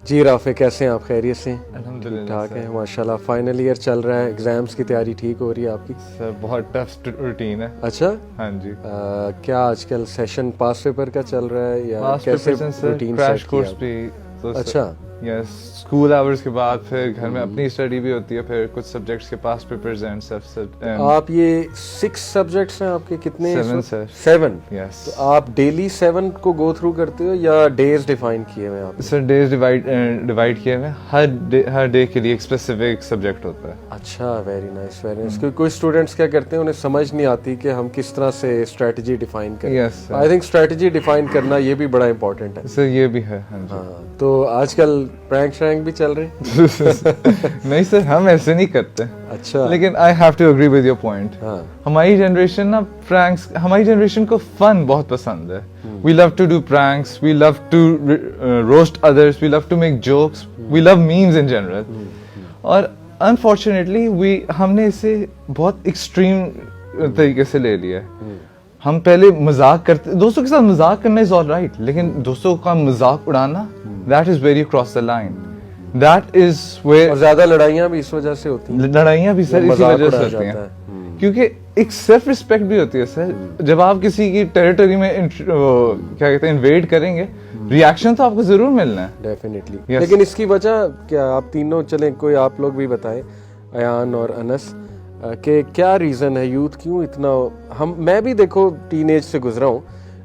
جی رافع کیسے ہیں آپ؟ خیریت سے ہیں؟ الحمدللہ ٹھاک ہیں ماشاءاللہ. فائنل ایئر چل رہا ہے, ایگزامس کی تیاری ٹھیک ہو رہی ہے آپ کی؟ سر بہت ٹف روٹین ہے. اچھا, ہاں جی. کیا آج کل سیشن پاس پیپر کا چل رہا ہے یا پاس کیسے پیپر سر روٹین کریش سیٹ کورس کیا؟ پہ. اچھا, یس, اسکول آورس کے بعد پھر گھر میں اپنی اسٹڈی بھی ہوتی ہے, پھر کچھ سبجیکٹس کے پاس پیپرز اینڈ سب. آپ یہ 6 سبجیکٹس ہیں آپ کے کتنے؟ 7 سر. 7. یس. تو آپ ڈیلی 7 کو گو تھرو کرتے ہو یا ڈیز ڈیفائن کیے ہوئے آپ؟ سر ڈیز ڈیوائڈ کیے ہوئے, ہر ڈے کے لیے ایک اسپیسیفک سبجیکٹ ہوتا ہے. اچھا, ویری نائس ویری نائس. کیونکہ کوئی اسٹوڈنٹس کیا کرتے ہیں, انہیں سمجھ نہیں آتی کہ ہم کس طرح سے اسٹریٹجی ڈیفائن کریں. یس آئی تھنک اسٹریٹجی ڈیفائن کرنا یہ بھی بڑا امپورٹنٹ ہے. سر یہ بھی ہے. ہاں جی. ہاں, تو آج کل پرینک شرینک بھی چل رہے ہیں؟ نہیں سر, ہم ایسے نہیں کرتے. اچھا, لیکن I have to agree with your point. ہاں ہماری جنریشن نا پرینکس, ہماری جنریشن کو فن بہت پسند ہے. We love to do pranks, we love to roast others, we love to make jokes, we love memes in general. اور انفارچونیٹلی ہم نے اسے بہت ایکسٹریم طریقے سے لے لیا ہے. ہم پہلے مذاق کرتے, دوستوں کے ساتھ مذاق کرنا از آل رائٹ, لیکن دوستوں کا مذاق اڑانا that is very cross the line. That is where, اور زیادہ لڑائیاں بھی اس وجہ سے ہوتی ہیں. لڑائیاں بھی سر اسی وجہ سے اڑایا ہوتی ہیں, جاتا ہے. کیونکہ ایک سیلف رسپیکٹ بھی ہوتی ہے سر. جب آپ کسی کی ٹیریٹری میں کیا کہتے ہیں انویڈ کریں گے, ریاکشن تو آپ کو ضرور ملنا ہے. ڈیفینیٹلی. لیکن اس کی وجہ کیا, آپ تینوں چلیں, کوئی آپ لوگ بھی بتائیں, ایان اور انس, کہ کیا ریزن ہے یوتھ کیوں اتنا, میں بھی دیکھو ٹین ایج سے گزرا ہوں,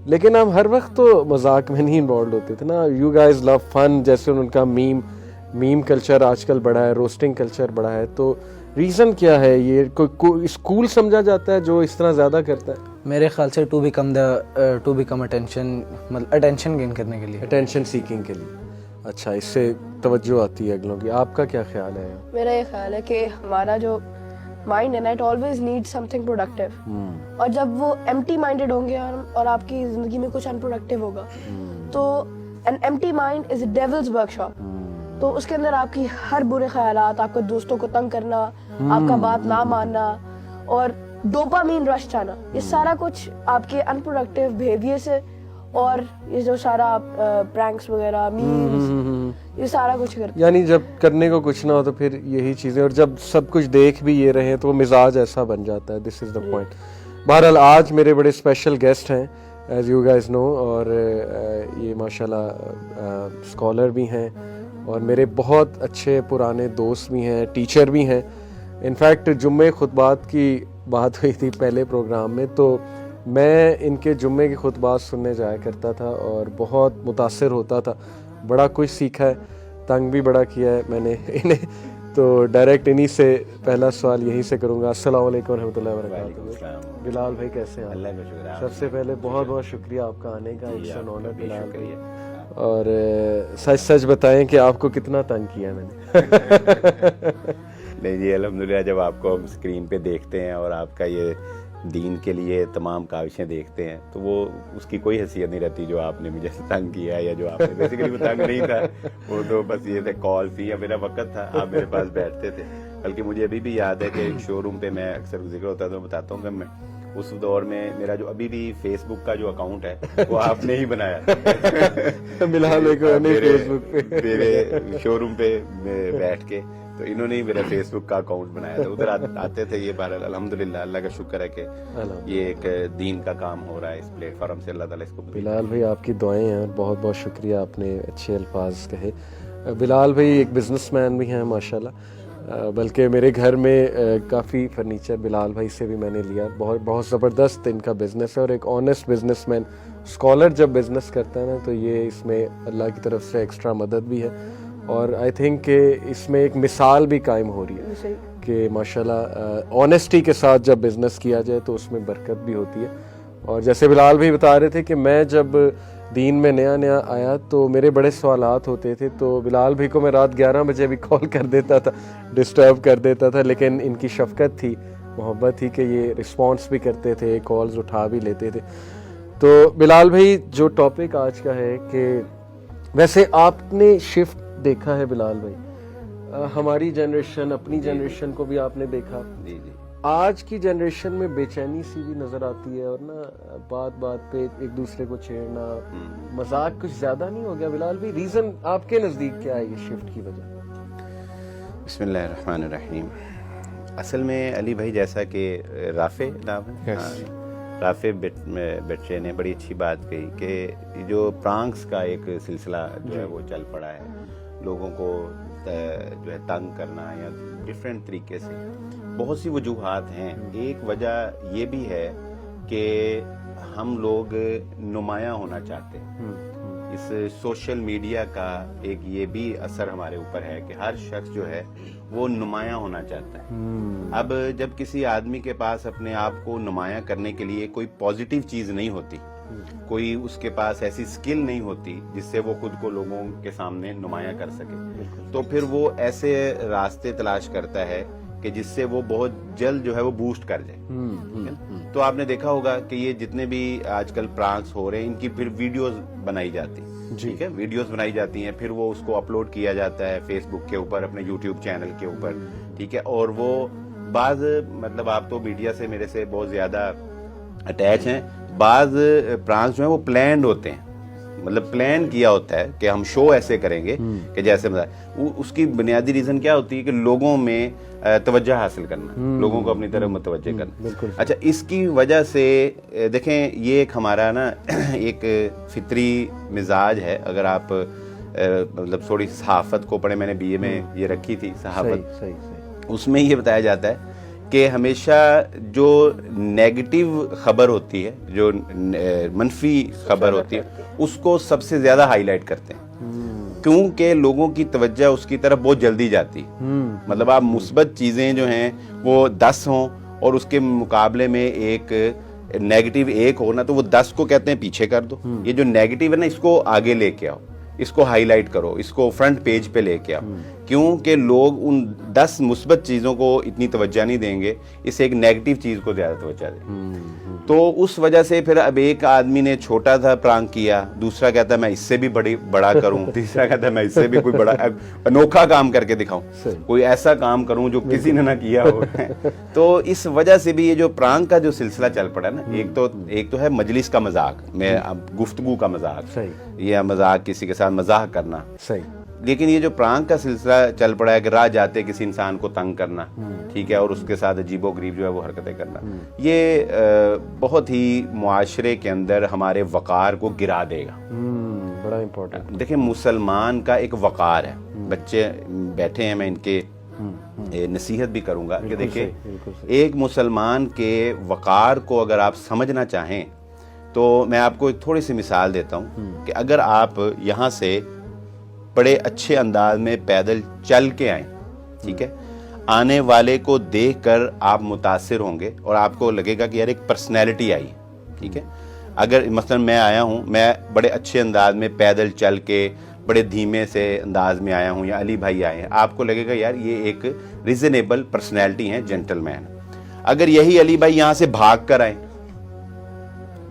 لیکن ہم ہر وقت تو مذاق میں نہیں انوالوڈ ہوتے تھے نا. یو گائز لو فن, جیسے ان کا میم کلچر آج کل بڑا ہے, روسٹنگ کلچر بڑا ہے. تو ریزن کیا ہے یہ؟ کوئی اسکول سمجھا جاتا ہے جو اس طرح زیادہ کرتا ہے؟ میرے خیال سے ٹو بیکم اٹینشن, مطلب اٹینشن گین کرنے کے لیے, اٹینشن سیکنگ کے لیے. اچھا, اس سے توجہ آتی ہے اگلوں کی. آپ کا کیا خیال ہے؟ میرا یہ خیال ہے کہ ہمارا جو مائنڈ ہے نا, it always need some thing productive. اور جب وہ ایمٹی مائنڈیڈ ہوں گے اور آپ کی زندگی میں کچھ انپروڈکٹیو ہوگا, تو N empty mind is a devil's work shop. تو اس کے اندر آپ کی ہر برے خیالات, آپ کے دوستوں کو تنگ کرنا, آپ کا بات نہ ماننا, اور ڈوپامین رش آنا, یہ سارا کچھ آپ کے انپروڈکٹیو بیہیویئر سے, اور یہ جو سارا پرینکس وغیرہ, میمز, یہ سارا کچھ کرتے. یعنی جب کرنے کو کچھ نہ ہو تو پھر یہی چیزیں, اور جب سب کچھ دیکھ بھی یہ رہے تو مزاج ایسا بن جاتا ہے. دس از دا پوائنٹ. بہرحال آج میرے بڑے اسپیشل گیسٹ ہیں, ایز یو گائز نو, اور یہ ماشاءاللہ اسکالر بھی ہیں, اور میرے بہت اچھے پرانے دوست بھی ہیں, ٹیچر بھی ہیں. انفیکٹ جمعے خطبات کی بات ہوئی تھی پہلے پروگرام میں, تو میں ان کے جمعے کے خطبات سننے جایا کرتا تھا اور بہت متاثر ہوتا تھا. بڑا کچھ سیکھا ہے, تنگ بھی بڑا کیا ہے میں نے انہیں. تو ڈائریکٹ انہی سے پہلا سوال یہیں سے کروں گا. السلام علیکم ورحمۃ اللہ وبرکاتہ. بلال بھائی کیسے ہیں؟ اللہ کا شکر ہے. سب سے پہلے بہت بہت شکریہ آپ کا آنے کا, اٹس این آنر بلال بھائی. اور سچ بتائیں کہ آپ کو کتنا تنگ کیا میں نے؟ نہیں جی, الحمدللہ جب آپ کو ہم اسکرین پہ دیکھتے ہیں اور آپ کا یہ دین کے لیے تمام کاوشیں دیکھتے ہیں, تو وہ اس کی کوئی حیثیت نہیں رہتی جو آپ نے مجھے تنگ کیا ہے, یا جو آپ نے بیسیکلی وہ تنگ نہیں تھا, وہ تو بس یہ تھے کال تھی یا میرا وقت تھا, آپ میرے پاس بیٹھتے تھے. بلکہ مجھے ابھی بھی یاد ہے کہ شو روم پہ میں اکثر ذکر ہوتا ہے تو بتاتا ہوں کہ میں اس دور میں میرا جو ابھی بھی فیس بک کا جو اکاؤنٹ ہے وہ آپ نے ہی بنایا. بلال فیس بک پہ میرے شو روم پہ بیٹھ کے, تو انہوں نے ہی میرا فیس بک کا اکاؤنٹ بنایا تھا, ادھر آتے تھے. یہ بہرحال الحمدللہ اللہ کا شکر ہے کہ یہ ایک دین کا کام ہو رہا ہے اس پلیٹ فارم سے. اللہ تعالیٰ اس کو. بلال بھائی آپ کی دعائیں ہیں, بہت بہت شکریہ, آپ نے اچھے الفاظ کہے. بلال بھائی ایک بزنس مین بھی ہیں ماشاءاللہ, بلکہ میرے گھر میں کافی فرنیچر بلال بھائی سے بھی میں نے لیا. بہت زبردست ان کا بزنس ہے, اور ایک آنیسٹ بزنس مین. اسکالر جب بزنس کرتا ہے نا تو یہ اس میں اللہ کی طرف سے ایکسٹرا مدد بھی ہے, اور آئی تھنک کہ اس میں ایک مثال بھی قائم ہو رہی ہے کہ ماشاءاللہ آنیسٹی کے ساتھ جب بزنس کیا جائے تو اس میں برکت بھی ہوتی ہے. اور جیسے بلال بھائی بتا رہے تھے کہ میں جب دین میں نیا آیا تو میرے بڑے سوالات ہوتے تھے, تو بلال بھائی کو میں رات 11 بجے بھی کال کر دیتا تھا, ڈسٹرب کر دیتا تھا, لیکن ان کی شفقت تھی, محبت تھی کہ یہ رسپانس بھی کرتے تھے, کالز اٹھا بھی لیتے تھے. تو بلال بھائی جو ٹاپک آج کا ہے, کہ ویسے آپ نے شفٹ دیکھا ہے بلال بھائی, ہماری جنریشن, اپنی جنریشن کو بھی آپ نے دیکھا, جی جی, آج کی جنریشن میں بے چینی سی بھی نظر آتی ہے اور نا بات بات پہ ایک دوسرے کو چھیڑنا, مذاق کچھ زیادہ نہیں ہو گیا بلال بھائی؟ ریزن آپ کے نزدیک کیا ہے یہ شفٹ کی وجہ؟ بسم اللہ الرحمن الرحیم. اصل میں علی بھائی جیسا کہ رافع نام ہے, رافع بٹشے نے بڑی اچھی بات کہی کہ جو پرانکس کا ایک سلسلہ جو ہے وہ چل پڑا ہے, لوگوں کو جو ہے تنگ کرنا یا ڈفرینٹ طریقے سے, بہت سی وجوہات ہیں. ایک وجہ یہ بھی ہے کہ ہم لوگ نمایاں ہونا چاہتے ہیں. اس سوشل میڈیا کا ایک یہ بھی اثر ہمارے اوپر ہے کہ ہر شخص جو ہے وہ نمایاں ہونا چاہتا ہے. اب جب کسی آدمی کے پاس اپنے آپ کو نمایاں کرنے کے لیے کوئی پازیٹیو چیز نہیں ہوتی, کوئی اس کے پاس ایسی سکل نہیں ہوتی جس سے وہ خود کو لوگوں کے سامنے نمایاں کر سکے, تو پھر وہ ایسے راستے تلاش کرتا ہے کہ جس سے وہ بہت جلد جو ہے وہ بوسٹ کر جائے. تو آپ نے دیکھا ہوگا کہ یہ جتنے بھی آج کل پرانکس ہو رہے ہیں ان کی پھر ویڈیوز بنائی جاتی, ٹھیک ہے, ویڈیوز بنائی جاتی ہیں, پھر وہ اس کو اپلوڈ کیا جاتا ہے فیس بک کے اوپر, اپنے یوٹیوب چینل کے اوپر, ٹھیک ہے. اور وہ بعض مطلب آپ تو میڈیا سے میرے سے بہت زیادہ اٹیچ ہیں, بعض پرانکس جو ہیں وہ پلانڈ ہوتے ہیں, مطلب پلان کیا ہوتا ہے کہ ہم شو ایسے کریں گے کہ جیسے اس کی بنیادی ریزن کیا ہوتی ہے کہ لوگوں میں توجہ حاصل کرنا, لوگوں کو اپنی طرف متوجہ کرنا. اچھا, اس کی وجہ سے دیکھیں یہ ایک ہمارا نا ایک فطری مزاج ہے. اگر آپ مطلب تھوڑی صحافت کو پڑھیں, میں نے بی اے میں یہ رکھی تھی صحافت, اس میں یہ بتایا جاتا ہے کہ ہمیشہ جو نیگیٹو خبر ہوتی ہے, جو منفی خبر ہوتی ہے, اس کو سب سے زیادہ ہائی لائٹ کرتے ہیں, کیونکہ لوگوں کی توجہ اس کی طرف بہت جلدی جاتی. مطلب آپ مثبت چیزیں جو ہیں وہ 10 ہوں اور اس کے مقابلے میں ایک نیگیٹو 1 ہونا, تو وہ 10 کو کہتے ہیں پیچھے کر دو, یہ جو نیگیٹو ہے نا اس کو آگے لے کے آؤ, اس کو ہائی لائٹ کرو, اس کو فرنٹ پیج پہ لے کے آؤ, کیونکہ لوگ ان 10 مثبت چیزوں کو اتنی توجہ نہیں دیں گے, اس ایک نیگیٹو چیز کو زیادہ توجہ دیں. تو اس وجہ سے پھر اب ایک آدمی نے چھوٹا تھا پرانک کیا, دوسرا کہتا ہے میں اس سے بھی بڑا کروں, تیسرا کہتا ہے میں اس سے بھی کوئی بڑا انوکھا کام کر کے دکھاؤں, کوئی ایسا کام کروں جو کسی نے نہ کیا ہو. تو اس وجہ سے بھی یہ جو پرانک کا جو سلسلہ چل پڑا نا, ایک تو ہے مجلس کا مذاق, میں گفتگو کا مذاق, یا مذاق کسی کے ساتھ مزاح کرنا, لیکن یہ جو پرانک کا سلسلہ چل پڑا ہے کہ راہ جاتے کسی انسان کو تنگ کرنا, ٹھیک ہے, اور اس کے ساتھ عجیب و غریب جو ہے وہ حرکتیں کرنا, یہ بہت ہی معاشرے کے اندر ہمارے وقار کو گرا دے گا. بڑا امپورٹنٹ. دیکھیں مسلمان کا ایک وقار ہے, بچے بیٹھے ہیں, میں ان کے نصیحت بھی کروں گا کہ دیکھیں ایک مسلمان کے وقار کو اگر آپ سمجھنا چاہیں تو میں آپ کو ایک تھوڑی سی مثال دیتا ہوں کہ اگر آپ یہاں سے بڑے اچھے انداز میں پیدل چل کے آئیں, ٹھیک ہے, آنے والے کو دیکھ کر آپ متاثر ہوں گے اور آپ کو لگے گا کہ یار ایک پرسنالٹی آئی, ٹھیک ہے. اگر مثلا میں آیا ہوں, میں بڑے اچھے انداز میں پیدل چل کے بڑے دھیمے سے انداز میں آیا ہوں, یا علی بھائی آئے ہیں, آپ کو لگے گا یار یہ ایک ریزنیبل پرسنالٹی ہے, جینٹل مین. اگر یہی علی بھائی یہاں سے بھاگ کر آئیں,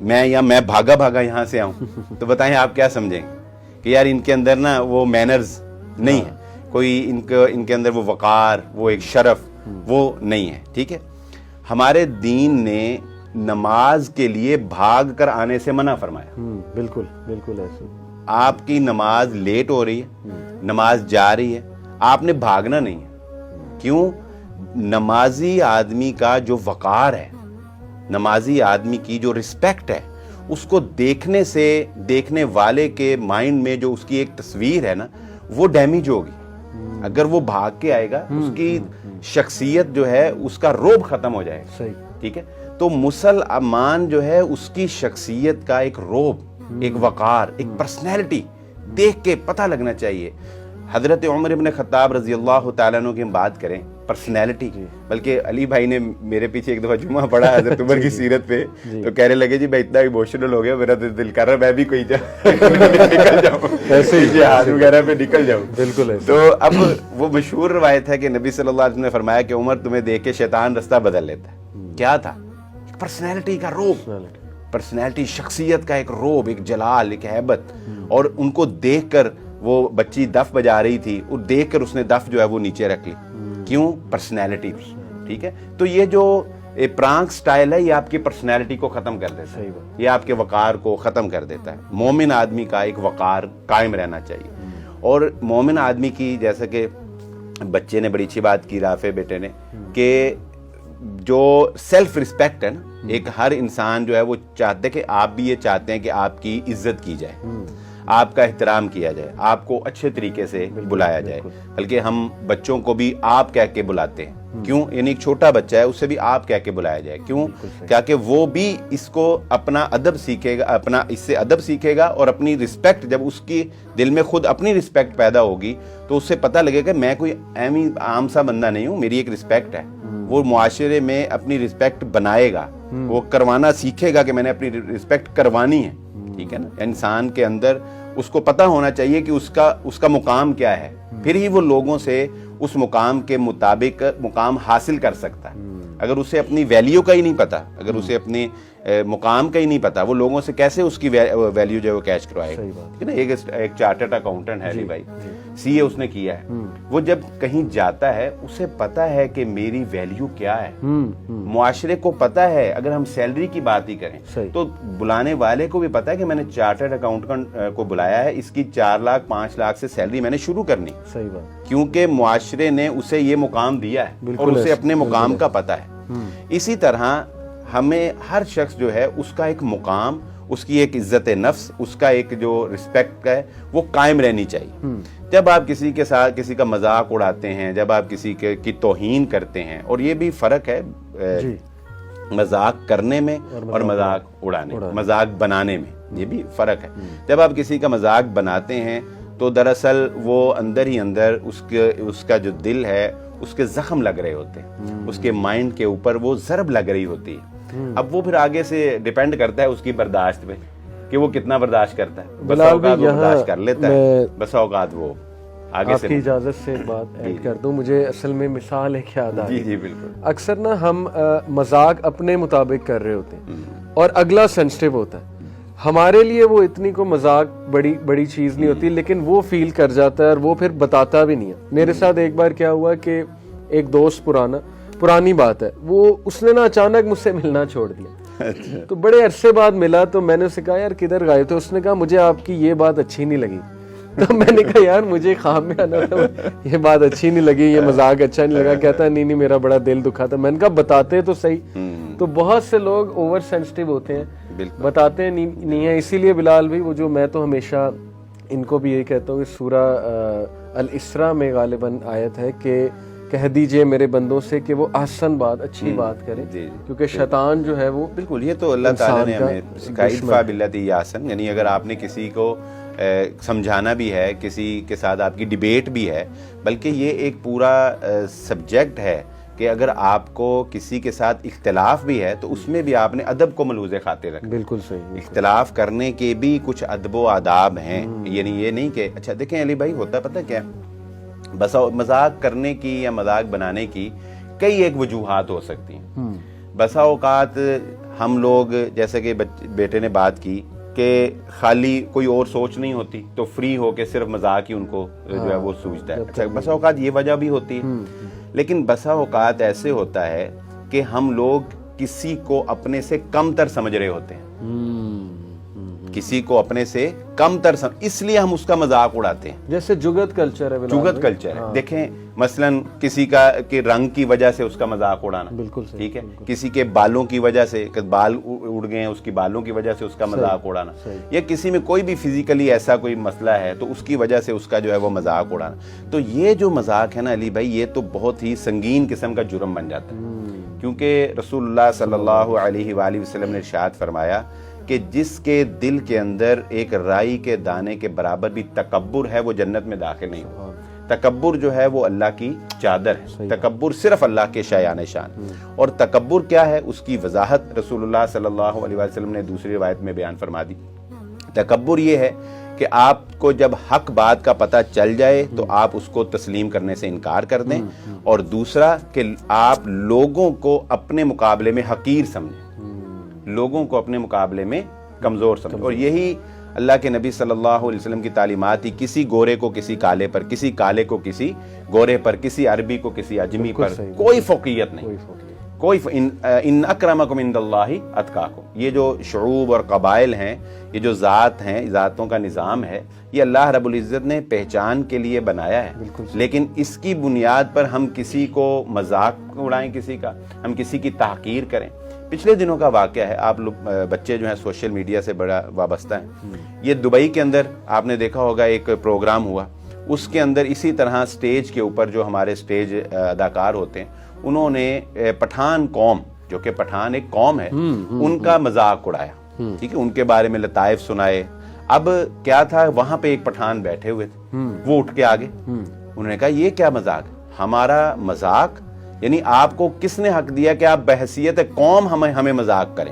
میں بھاگا یہاں سے آؤں, تو بتائیں آپ کیا سمجھیں گے کہ یار ان کے اندر نا وہ مینرز نہیں ہے, کوئی ان کے اندر وہ وقار, وہ ایک شرف وہ نہیں ہے, ٹھیک ہے. ہمارے دین نے نماز کے لیے بھاگ کر آنے سے منع فرمایا. بالکل بالکل ایسے. آپ کی نماز لیٹ ہو رہی ہے, نماز جا رہی ہے, آپ نے بھاگنا نہیں ہے. کیوں؟ نمازی آدمی کا جو وقار ہے, نمازی آدمی کی جو رسپیکٹ ہے, اس کو دیکھنے سے دیکھنے والے کے مائنڈ میں جو اس کی ایک تصویر ہے نا وہ ڈیمیج ہوگی. اگر وہ بھاگ کے آئے گا اس کی شخصیت جو ہے اس کا روب ختم ہو جائے گا, ٹھیک ہے. تو مسلمان جو ہے اس کی شخصیت کا ایک روب, ایک وقار, ایک پرسنالٹی دیکھ کے پتہ لگنا چاہیے. حضرت عمر ابن خطاب رضی اللہ تعالیٰ عنہ کی ہم بات کریں, پرسنالٹی, بلکہ علی بھائی نے میرے پیچھے ایک دفعہ جمعہ پڑھا حضرت عمر کی سیرت پہ, تو کہنے لگے جی بھائی اتنا ایموشنل ہو گیا, میرا دل کر رہا میں بھی کوئی نکل جاؤں, ایسے ہی جہاد وغیرہ پہ نکل جاؤں. بالکل. تو اب وہ مشہور روایت ہے کہ نبی صلی اللہ علیہ وسلم نے فرمایا کہ عمر تمہیں دیکھ کے شیطان رستہ بدل لیتا ہے. کیا تھا؟ پرسنالٹی کا روب, پرسنالٹی, شخصیت کا ایک روب, ایک جلال, ایک ہیبت. اور ان کو دیکھ کر, وہ بچی دف بجا رہی تھی, اور دیکھ کر اس نے دف جو ہے وہ نیچے رکھ لی. کیوں؟ پرسنالٹی تھی. ٹھیک ہے. تو یہ جو پرانک سٹائل ہے یہ آپ کی پرسنالٹی کو ختم کر دیتا ہے, یہ آپ کے وقار کو ختم کر دیتا ہے. مومن آدمی کا ایک وقار قائم رہنا چاہیے. اور مومن آدمی کی, جیسا کہ بچے نے بڑی اچھی بات کی, رافع بیٹے نے, کہ جو سیلف رسپیکٹ ہے نا, ایک ہر انسان جو ہے وہ چاہتے کہ آپ بھی یہ چاہتے ہیں کہ آپ کی عزت کی جائے, آپ کا احترام کیا جائے, آپ کو اچھے طریقے سے بلایا جائے. بلکہ ہم بچوں کو بھی آپ کہہ کے بلاتے ہیں. کیوں؟ یعنی ایک چھوٹا بچہ ہے اسے بھی آپ کہہ کے بلایا جائے. کیوں؟ کیا کہ وہ بھی اس کو اپنا ادب سیکھے گا, اپنا اس سے ادب سیکھے گا, اور اپنی رسپیکٹ, جب اس کی دل میں خود اپنی رسپیکٹ پیدا ہوگی تو اس سے پتہ لگے گا میں کوئی عام سا بندہ نہیں ہوں, میری ایک رسپیکٹ ہے. وہ معاشرے میں اپنی رسپیکٹ بنائے گا, وہ کروانا سیکھے گا کہ میں نے اپنی رسپیکٹ کروانی ہے. ٹھیک ہے نا. انسان کے اندر اس کو پتہ ہونا چاہیے کہ اس کا مقام کیا ہے, پھر ہی وہ لوگوں سے اس مقام کے مطابق مقام حاصل کر سکتا ہے. اگر اسے اپنی ویلیو کا ہی نہیں پتا, اگر اسے اپنی مقام کا ہی نہیں پتا, وہ لوگوں سے کیسے اس کی ویلیو جو ہے وہ کیچ کروائے گا. ایک چارٹرڈ اکاؤنٹنٹ ہے علی بھائی, سی اے اس نے کیا ہے, وہ جب کہیں جاتا ہے اسے پتا ہے کہ میری ویلیو کیا ہے, معاشرے کو پتا ہے. اگر ہم سیلری کی بات ہی کریں تو بلانے والے کو بھی پتا ہے کہ میں نے چارٹرڈ اکاؤنٹنٹ کو بلایا ہے, اس کی 4 لاکھ 5 لاکھ سے سیلری میں نے شروع کرنی. صحیح بات. کیونکہ معاشرے نے اسے یہ مقام دیا ہے اور اسے اپنے مقام کا پتا ہے. اسی طرح ہمیں ہر شخص جو ہے اس کا ایک مقام, اس کی ایک عزت نفس, اس کا ایک جو رسپیکٹ ہے وہ قائم رہنی چاہیے. جب آپ کسی کے ساتھ کسی کا مذاق اڑاتے ہیں, جب آپ کسی کی توہین کرتے ہیں, اور یہ بھی فرق ہے مذاق کرنے میں اور مذاق اڑانے, مذاق بنانے میں, یہ بھی فرق ہے. جب آپ کسی کا مذاق بناتے ہیں تو دراصل وہ اندر ہی اندر اس کا جو دل ہے اس کے زخم لگ رہے ہوتے ہیں, اس کے مائنڈ کے اوپر وہ ضرب لگ رہی ہوتی ہے. اب وہ پھر آگے سے ڈیپینڈ کرتا ہے اس کی برداشت پہ کہ وہ کتنا برداشت کرتا ہے. بس اوقات وہ برداشت کر لیتا ہے, بس اوقات وہ آگے سے. آپ کی اجازت سے بات ایڈ کر دوں, مجھے اصل میں مثال ایک یاد آ رہی. جی بالکل. اکثر نا ہم مذاق اپنے مطابق کر رہے ہوتے ہیں اور اگلا سینسٹیو ہوتا ہے. ہمارے لیے وہ اتنی کو مذاق بڑی چیز نہیں ہوتی, لیکن وہ فیل کر جاتا ہے اور وہ پھر بتاتا بھی نہیں ہے. میرے ساتھ ایک بار کیا ہوا کہ ایک دوست پرانی بات ہے, وہ اس نے نا اچانک مجھ سے ملنا چھوڑ دیا. تو بڑے عرصے بعد ملا تو میں نے اسے کہا یار کدھر گئے تھے؟ اس نے کہا مجھے آپ کی یہ بات اچھی نہیں لگی. تو میں نے کہا یار مجھے خواب میں آنا تھا, یہ بات اچھی نہیں لگی, یہ مذاق اچھا نہیں لگا. کہتا نہیں میرا بڑا دل دکھا تھا. میں نے کہا بتاتے تو صحیح. تو بہت سے لوگ اوور سینسٹیو ہوتے ہیں, بتاتے نہیں ہیں. اسی لیے بلال بھائی وہ جو میں تو ہمیشہ ان کو بھی یہی کہتا ہوں کہ سورہ الاسراء میں غالباً آیت ہے کہ کہہ دیجئے میرے بندوں سے کہ وہ احسن بات, اچھی بات کریں, کیونکہ شیطان جو ہے وہ بالکل, یہ تو اللہ تعالیٰ نے ہمیں سکھائی ادفع باللتی ہی احسن. یعنی اگر آپ نے کسی کو سمجھانا بھی ہے, کسی کے ساتھ آپ کی ڈیبیٹ بھی ہے, بلکہ یہ ایک پورا سبجیکٹ ہے کہ اگر آپ کو کسی کے ساتھ اختلاف بھی ہے تو اس میں بھی آپ نے ادب کو ملحوظ خاطر رکھنا. بالکل صحیح. اختلاف کرنے کے بھی کچھ ادب و آداب ہیں. یعنی یہ نہیں کہ اچھا دیکھیں علی بھائی ہوتا پتہ کیا, بس مذاق کرنے کی یا مذاق بنانے کی کئی ایک وجوہات ہو سکتی ہیں. بسا اوقات ہم لوگ, جیسے کہ بیٹے نے بات کی کہ خالی کوئی اور سوچ نہیں ہوتی تو فری ہو کے صرف مذاق ہی ان کو جو ہے وہ سوچتا ہے. اچھا بسا اوقات یہ وجہ بھی ہوتی ہے, لیکن بسا اوقات ایسے ہوتا ہے کہ ہم لوگ کسی کو اپنے سے کم تر سمجھ رہے ہوتے ہیں, کسی کو اپنے سے کم تر اس لیے ہم اس کا مذاق اڑاتے ہیں. جیسے جگت کلچر ہے. جگت کلچر ہے. دیکھیں مثلاً کسی کا کے رنگ کی وجہ سے اس کا مذاق اڑانا, بالکل ٹھیک ہے, کسی کے بالوں کی وجہ سے, بال اڑ گئے ہیں اس کی بالوں کی وجہ سے اس کا مذاق اڑانا, یا کسی میں کوئی بھی فزیکلی ایسا کوئی مسئلہ ہے تو اس کی وجہ سے اس کا جو ہے وہ مذاق اڑانا. تو یہ جو مذاق ہے نا علی بھائی, یہ تو بہت ہی سنگین قسم کا جرم بن جاتا ہے. کیونکہ رسول اللہ صلی اللہ علیہ وآلہ وسلم نے ارشاد فرمایا کہ جس کے دل کے اندر ایک رائی کے دانے کے برابر بھی تکبر ہے وہ جنت میں داخل نہیں ہوگا. تکبر جو ہے وہ اللہ کی چادر ہے. تکبر صرف اللہ کے شایان شان. اور تکبر کیا ہے اس کی وضاحت رسول اللہ صلی اللہ علیہ وسلم نے دوسری روایت میں بیان فرما دی. تکبر یہ ہے کہ آپ کو جب حق بات کا پتہ چل جائے تو آپ اس کو تسلیم کرنے سے انکار کر دیں, اور دوسرا کہ آپ لوگوں کو اپنے مقابلے میں حقیر سمجھیں, لوگوں کو اپنے مقابلے میں کمزور سمجھیں. اور یہی اللہ کے نبی صلی اللہ علیہ وسلم کی تعلیمات ہی کسی گورے کو کسی کالے پر, کسی کالے کو کسی گورے پر, کسی عربی کو کسی اجمی پر, کوئی فوقیت نہیں, کوئی ان اکرمکم عند اللہ اتقاکم. یہ جو شعوب اور قبائل ہیں, یہ جو ذات ہیں, ذاتوں کا نظام ہے, یہ اللہ رب العزت نے پہچان کے لیے بنایا ہے, لیکن اس کی بنیاد پر ہم کسی کو مذاق اڑائیں, کسی کا ہم کسی کی تحقیر کریں. پچھلے دنوں کا واقعہ ہے, آپ لوگ بچے جو ہیں سوشل میڈیا سے بڑا وابستہ ہیں, یہ دبئی کے اندر آپ نے دیکھا ہوگا ایک پروگرام ہوا, اس کے اندر اسی طرح سٹیج کے اوپر جو ہمارے سٹیج اداکار ہوتے ہیں, انہوں نے پٹھان قوم, جو کہ پٹھان ایک قوم ہے, ان کا مذاق اڑایا, ٹھیک ہے, ان کے بارے میں لطائف سنائے. اب کیا تھا, وہاں پہ ایک پٹھان بیٹھے ہوئے تھے, وہ اٹھ کے آگے, انہوں نے کہا یہ کیا مذاق ہے, ہمارا مذاق, یعنی آپ کو کس نے حق دیا کہ آپ بحیثیت قوم ہمیں مذاق کریں,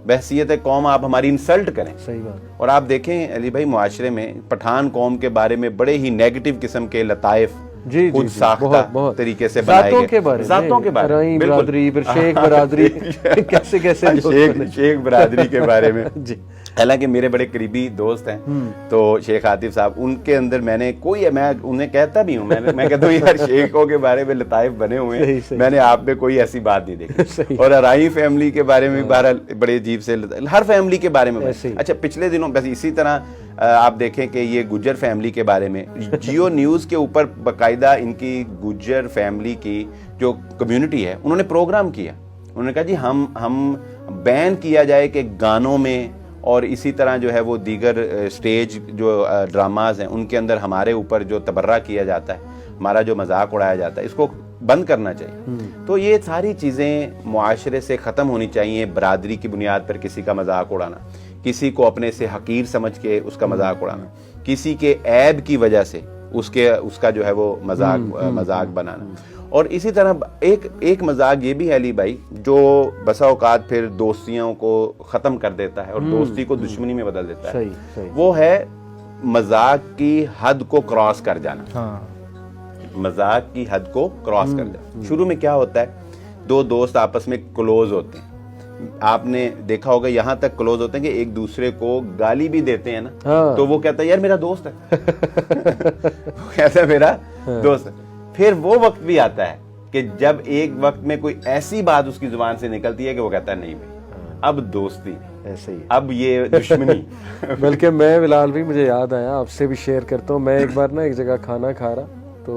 بحیثیت قوم آپ ہماری انسلٹ کریں. صحیح بات. اور آپ دیکھیں علی بھائی, معاشرے میں پٹھان قوم کے بارے میں بڑے ہی نیگیٹو قسم کے لطائف خود ساختہ طریقے سے بنائے گئے, ذاتوں کے بارے میں, برادری, پھر شیخ برادری, کیسے شیخ برادری کے بارے میں. حالانکہ میرے بڑے قریبی دوست ہیں تو شیخ عاطف صاحب, ان کے اندر میں نے میں انہیں کہتا بھی ہوں, میں کہتا ہوں یار شیخوں کے بارے میں لطائف بنے ہوئے ہیں, میں نے آپ میں کوئی ایسی بات نہیں دیکھی. اور ارائی فیملی کے بارے میں بہرحال بڑے عجیب سے, ہر فیملی کے بارے میں. اچھا, پچھلے دنوں بس اسی طرح آپ دیکھیں کہ یہ گجر فیملی کے بارے میں جیو نیوز کے اوپر باقاعدہ ان کی گجر فیملی کی جو کمیونٹی ہے, انہوں نے پروگرام کیا. انہوں نے کہا جی ہم بین کیا جائے کہ گانوں میں اور اسی طرح جو ہے وہ دیگر سٹیج جو ڈراماز ہیں ان کے اندر ہمارے اوپر جو تبرہ کیا جاتا ہے, ہمارا جو مذاق اڑایا جاتا ہے, اس کو بند کرنا چاہیے. تو یہ ساری چیزیں معاشرے سے ختم ہونی چاہیے. برادری کی بنیاد پر کسی کا مذاق اڑانا, کسی کو اپنے سے حقیر سمجھ کے اس کا مذاق اڑانا, کسی کے عیب کی وجہ سے اس کا جو ہے وہ مذاق بنانا. اور اسی طرح ایک مذاق یہ بھی ہے علی بھائی, جو بسا اوقات پھر دوستیوں کو ختم کر دیتا ہے اور دوستی کو دشمنی میں بدل دیتا ہے, وہ ہے مذاق کی حد کو کراس کر جانا. مذاق کی حد کو کراس کر جانا. شروع میں کیا ہوتا ہے, دو دوست آپس میں کلوز ہوتے ہیں, آپ نے دیکھا ہوگا یہاں تک کلوز ہوتے ہیں کہ ایک دوسرے کو گالی بھی دیتے ہیں نا, تو وہ کہتا ہے یار میرا دوست ہے, وہ کہتا ہے میرا دوست ہے. پھر وہ وقت بھی آتا ہے کہ جب ایک وقت میں کوئی ایسی بات اس کی زبان سے نکلتی ہے کہ وہ کہتا ہے نہیں بھائی اب دوستی ایسے ہی, اب یہ دشمنی. بلکہ میں بلال بھی, مجھے یاد آیا, آپ سے بھی شیئر کرتا ہوں. میں ایک بار نا ایک جگہ کھانا کھا رہا, تو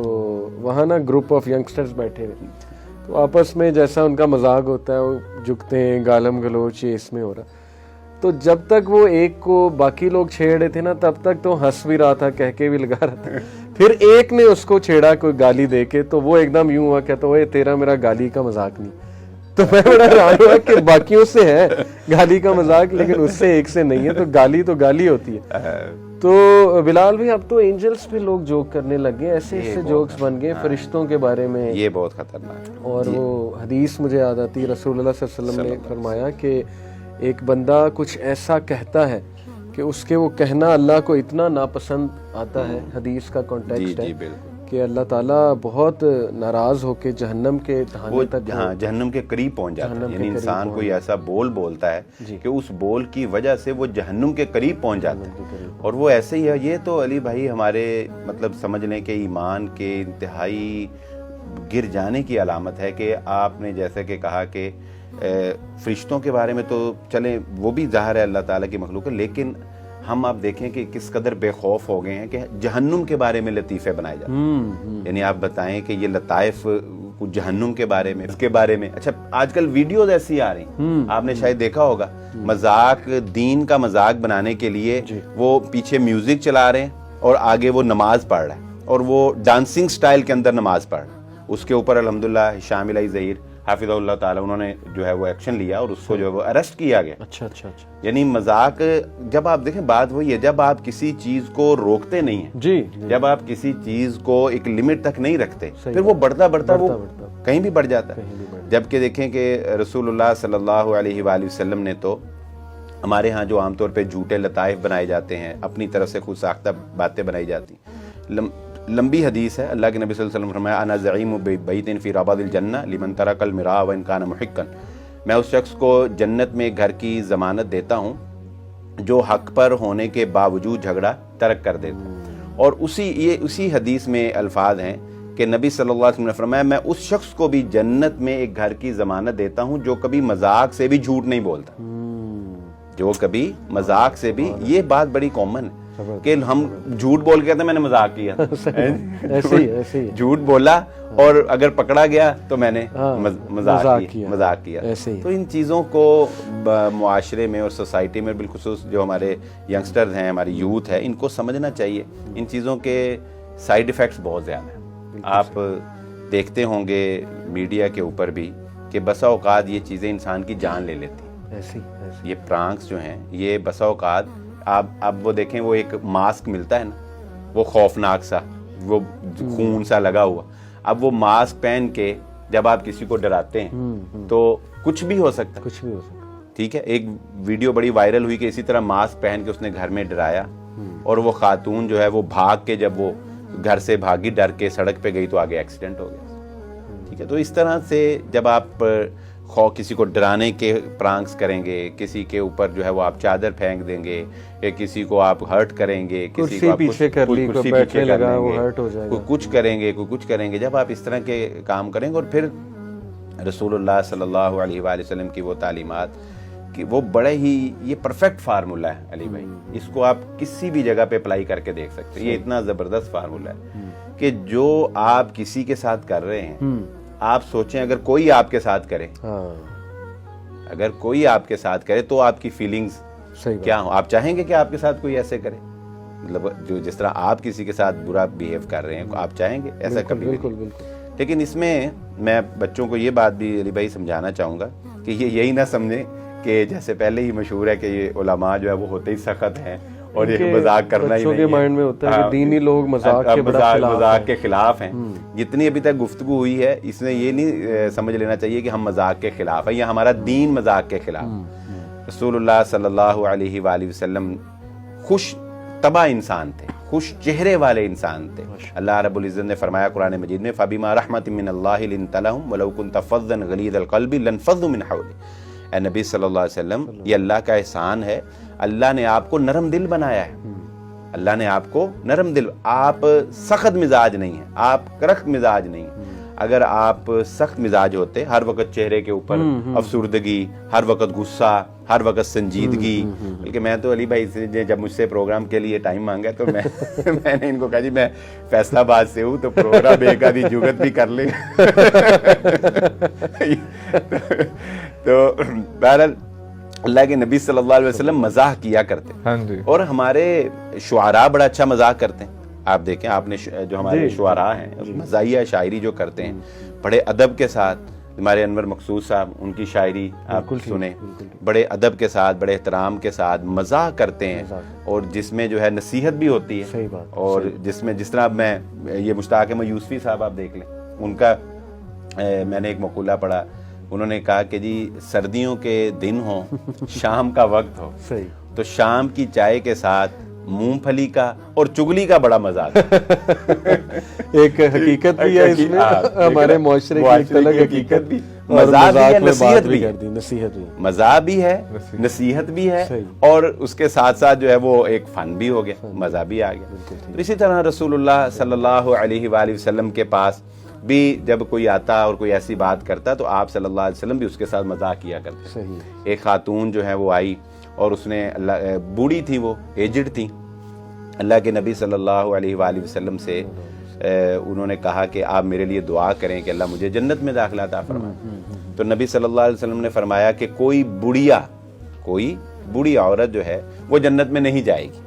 وہاں نا گروپ آف ینگسٹرز بیٹھے ہوئے, تو آپس میں جیسا ان کا مذاق ہوتا ہے وہ جھکتے ہیں, گالم گلوچ یہ اس میں ہو رہا. تو جب تک وہ ایک کو باقی لوگ چھیڑ رہے تھے نا, تب تک تو ہنس بھی رہا تھا, کہہ کے بھی لگا رہا تھا. پھر ایک نے اس کو چھیڑا کوئی گالی دے کے, تو وہ ایک دم یوں ہوا, کہتا وہ تیرا میرا گالی کا مذاق نہیں. تو میں بڑا حیران ہوا کہ باقیوں سے ہے گالی کا مذاق, لیکن اس سے ایک سے نہیں ہے. تو گالی ہوتی ہے. تو بلال بھائی, اب تو اینجلز پہ لوگ جوک کرنے لگ گئے, ایسے جوکس بن گئے فرشتوں کے بارے میں, یہ بہت خطرناک. اور وہ حدیث مجھے یاد آتی, رسول اللہ صلی اللہ علیہ وسلم نے فرمایا کہ ایک بندہ کچھ ایسا کہتا ہے کہ اس کے وہ کہنا اللہ کو اتنا ناپسند آتا ہے, حدیث کا کانٹیکسٹ ہے کہ اللہ تعالیٰ بہت ناراض ہو کے جہنم کے دہانے تک, جہنم کے قریب پہنچ جاتا ہے. یعنی انسان کوئی ایسا بولتا ہے کہ اس بول کی وجہ سے وہ جہنم کے قریب پہنچ جاتا ہے. اور وہ ایسے ہی ہے. یہ تو علی بھائی ہمارے مطلب سمجھ لیں کہ ایمان کے انتہائی گر جانے کی علامت ہے کہ آپ نے جیسے کہ کہا کہ فرشتوں کے بارے میں تو چلیں وہ بھی ظاہر ہے اللہ تعالیٰ کی مخلوق ہے, لیکن ہم آپ دیکھیں کہ کس قدر بے خوف ہو گئے ہیں کہ جہنم کے بارے میں لطیفے بنائے جاتے ہیں. یعنی آپ بتائیں کہ یہ لطائف جہنم کے بارے میں, اس کے بارے میں. اچھا, آج کل ویڈیوز ایسی آ رہی ہیں, آپ نے شاید دیکھا ہوگا, مذاق, دین کا مذاق بنانے کے لیے وہ پیچھے میوزک چلا رہے ہیں اور آگے وہ نماز پڑھ رہا ہے, اور وہ ڈانسنگ سٹائل کے اندر نماز پڑھ رہا ہے. اس کے اوپر الحمدللہ ہشام الہی ظہیر حافظ اللہ تعالیٰ, انہوں نے جو ہے وہ ایکشن لیا اور اس کو جو ہے وہ اریسٹ کیا گیا. اچھا. یعنی مذاق, جب آپ دیکھیں بات وہی ہے, جب آپ کسی چیز کو روکتے نہیں ہیں, جب آپ کسی چیز کو ایک لمٹ تک نہیں رکھتے, پھر وہ بڑھتا وہ کہیں بھی بڑھ جاتا ہے. جبکہ دیکھیں کہ رسول اللہ صلی اللہ علیہ وآلہ وسلم نے تو, ہمارے ہاں جو عام طور پہ جھوٹے لطائف بنائے جاتے ہیں, اپنی طرف سے خود ساختہ باتیں بنائی جاتی ہیں, لمبی حدیث ہے. اللہ کے نبی صلی اللہ علیہ وسلم فرمایا انا زعیم بیت فی رباط الجنہ لمن ترک المراء وان کان محقا, میں اس شخص کو جنت میں گھر کی ضمانت دیتا ہوں جو حق پر ہونے کے باوجود جھگڑا ترک کر دیتا ہے. اور اسی حدیث میں الفاظ ہیں کہ نبی صلی اللہ علیہ وسلم نے فرمایا میں اس شخص کو بھی جنت میں ایک گھر کی ضمانت دیتا ہوں جو کبھی مذاق سے بھی جھوٹ نہیں بولتا. جو کبھی مذاق سے بھی, یہ بات بڑی کامن ہے کہ ہم جھوٹ بول کے کہتے ہیں میں نے مذاق کیا, ایسے ہی جھوٹ بولا اور اگر پکڑا گیا تو میں نے مذاق کیا. تو ان چیزوں کو معاشرے میں اور سوسائٹی میں بالخصوص جو ہمارے ینگسٹرز ہیں, ہماری یوتھ ہے, ان کو سمجھنا چاہیے. ان چیزوں کے سائیڈ ایفیکٹس بہت زیادہ ہیں. آپ دیکھتے ہوں گے میڈیا کے اوپر بھی کہ بسا اوقات یہ چیزیں انسان کی جان لے لیتی ہیں. یہ پرانکس جو ہیں یہ بسا اوقات اب وہ دیکھیں, وہ ایک ماسک ملتا ہے نا, وہ خوفناک سا, وہ خون سا لگا ہوا, اب وہ ماسک پہن کے جب آپ کسی کو ڈراتے ہیں تو کچھ بھی ہو سکتا ہے. ٹھیک ہے, ایک ویڈیو بڑی وائرل ہوئی کہ اسی طرح ماسک پہن کے اس نے گھر میں ڈرایا اور وہ خاتون جو ہے وہ بھاگ کے, جب وہ گھر سے بھاگی ڈر کے سڑک پہ گئی تو آگے ایکسیڈنٹ ہو گیا. ٹھیک ہے, تو اس طرح سے جب آپ کسی کو ڈرانے کے پرانکس کریں گے, کسی کے اوپر جو ہے وہ آپ چادر پھینک دیں گے, یا کسی کو آپ ہرٹ کریں گے, کسی کو پیچھے کر لی, کوئی بیٹھنے لگا وہ ہرٹ ہو جائے گا, کچھ کریں گے, کچھ کریں گے. جب آپ اس طرح کے کام کریں گے, اور پھر رسول اللہ صلی اللہ علیہ وآلہ وسلم کی وہ تعلیمات کہ وہ بڑے ہی, یہ پرفیکٹ فارمولہ ہے علی بھائی, اس کو آپ کسی بھی جگہ پہ اپلائی کر کے دیکھ سکتے ہیں. یہ اتنا زبردست فارمولہ ہے کہ جو آپ کسی کے ساتھ کر رہے ہیں, آپ سوچیں اگر کوئی آپ کے ساتھ کرے, اگر کوئی آپ کے ساتھ کرے تو آپ کی فیلنگز کیا ہوں؟ آپ چاہیں گے کہ آپ کے ساتھ کوئی ایسے کرے؟ مطلب جو جس طرح آپ کسی کے ساتھ برا بیہیو کر رہے ہیں, آپ چاہیں گے ایسا کبھی؟ بالکل. لیکن اس میں میں بچوں کو یہ بات بھی علی بھائی سمجھانا چاہوں گا کہ یہ یہی نہ سمجھیں کہ جیسے پہلے ہی مشہور ہے کہ یہ علماء جو ہے وہ ہوتے ہی سخت ہیں اور یہ مذاق کرنا ہی نہیں ہے. بچوں کے مائنڈ میں ہوتا ہے کہ دینی لوگ مذاق کے خلاف ہیں. جتنی ابھی تک گفتگو ہوئی ہے اس میں یہ نہیں سمجھ لینا چاہیے کہ ہم مذاق کے خلاف ہیں یا ہمارا دین مذاق کے خلاف. رسول اللہ صلی اللہ علیہ وآلہ وسلم خوش طبع انسان تھے, خوش چہرے والے انسان تھے. اللہ رب العزت نے فرمایا قرآن مجید میں فَبِمَا رَحْمَةٍ مِّنَ اللَّهِ لِنْتَ لَهُمْ وَلَوْ كُنْتَ فَظًّا غَلِيظَ الْقَلْبِ لَانفَضُّوا مِنْ حَوْلِكَ. اے نبی صلی اللہ علیہ وسلم, یہ اللہ کا احسان ہے, اللہ نے آپ کو نرم دل بنایا ہے. اللہ نے آپ کو نرم دل, آپ سخت مزاج نہیں ہیں, آپ کرخت مزاج نہیں ہیں. اگر آپ سخت مزاج ہوتے, ہر وقت چہرے کے اوپر افسردگی, ہر وقت غصہ, ہر وقت سنجیدگی, بلکہ میں تو علی بھائی سے جب مجھ سے پروگرام کے لیے ٹائم مانگا تو میں نے ان کو کہا جی میں فیصل آباد سے ہوں تو پروگرام ایک آدھی جگت بھی کر لیں. تو بہرحال اللہ کے نبی صلی اللہ علیہ وسلم مزاح کیا کرتے, اور ہمارے شعراء بڑا اچھا مزاح کرتے ہیں. آپ دیکھیں, آپ نے جو ہمارے شعراء ہیں مزاحیہ شاعری جو کرتے ہیں بڑے ادب کے ساتھ, ہمارے انور مقصود صاحب, ان کی شاعری آپ سنیں, بڑے ادب کے ساتھ, بڑے احترام کے ساتھ مزاح کرتے ہیں, اور جس میں جو ہے نصیحت بھی ہوتی ہے. اور جس میں جس طرح میں یہ مشتاق احمد یوسفی صاحب آپ دیکھ لیں, ان کا میں نے ایک مقولہ پڑھا, انہوں نے کہا کہ جی سردیوں کے دن ہوں, شام کا وقت ہو, تو شام کی چائے کے ساتھ مونگ پھلی کا اور چگلی کا بڑا مزہ آتا ہے. ایک حقیقت بھی ہے اس میں, ہمارے معاشرے کی ایک الگ حقیقت بھی, مزاح بھی ہے, نصیحت بھی ہے, مزاح بھی ہے, نصیحت بھی ہے, اور اس کے ساتھ ساتھ جو ہے وہ ایک فن بھی ہو گیا, مزہ بھی آ گیا. اسی طرح رسول اللہ صلی اللہ علیہ وآلہ وسلم کے پاس بھی جب کوئی آتا اور کوئی ایسی بات کرتا تو آپ صلی اللہ علیہ وسلم بھی اس کے ساتھ مزاح کیا کرتے. ایک خاتون جو ہے وہ آئی اور اس نے بوڑھی تھی, وہ ایجڈ تھی, اللہ کے نبی صلی اللہ علیہ وآلہ وسلم سے انہوں نے کہا کہ آپ میرے لیے دعا کریں کہ اللہ مجھے جنت میں داخلہ عطا فرمائے. تو نبی صلی اللہ علیہ وسلم نے فرمایا کہ کوئی بوڑھی عورت جو ہے وہ جنت میں نہیں جائے گی.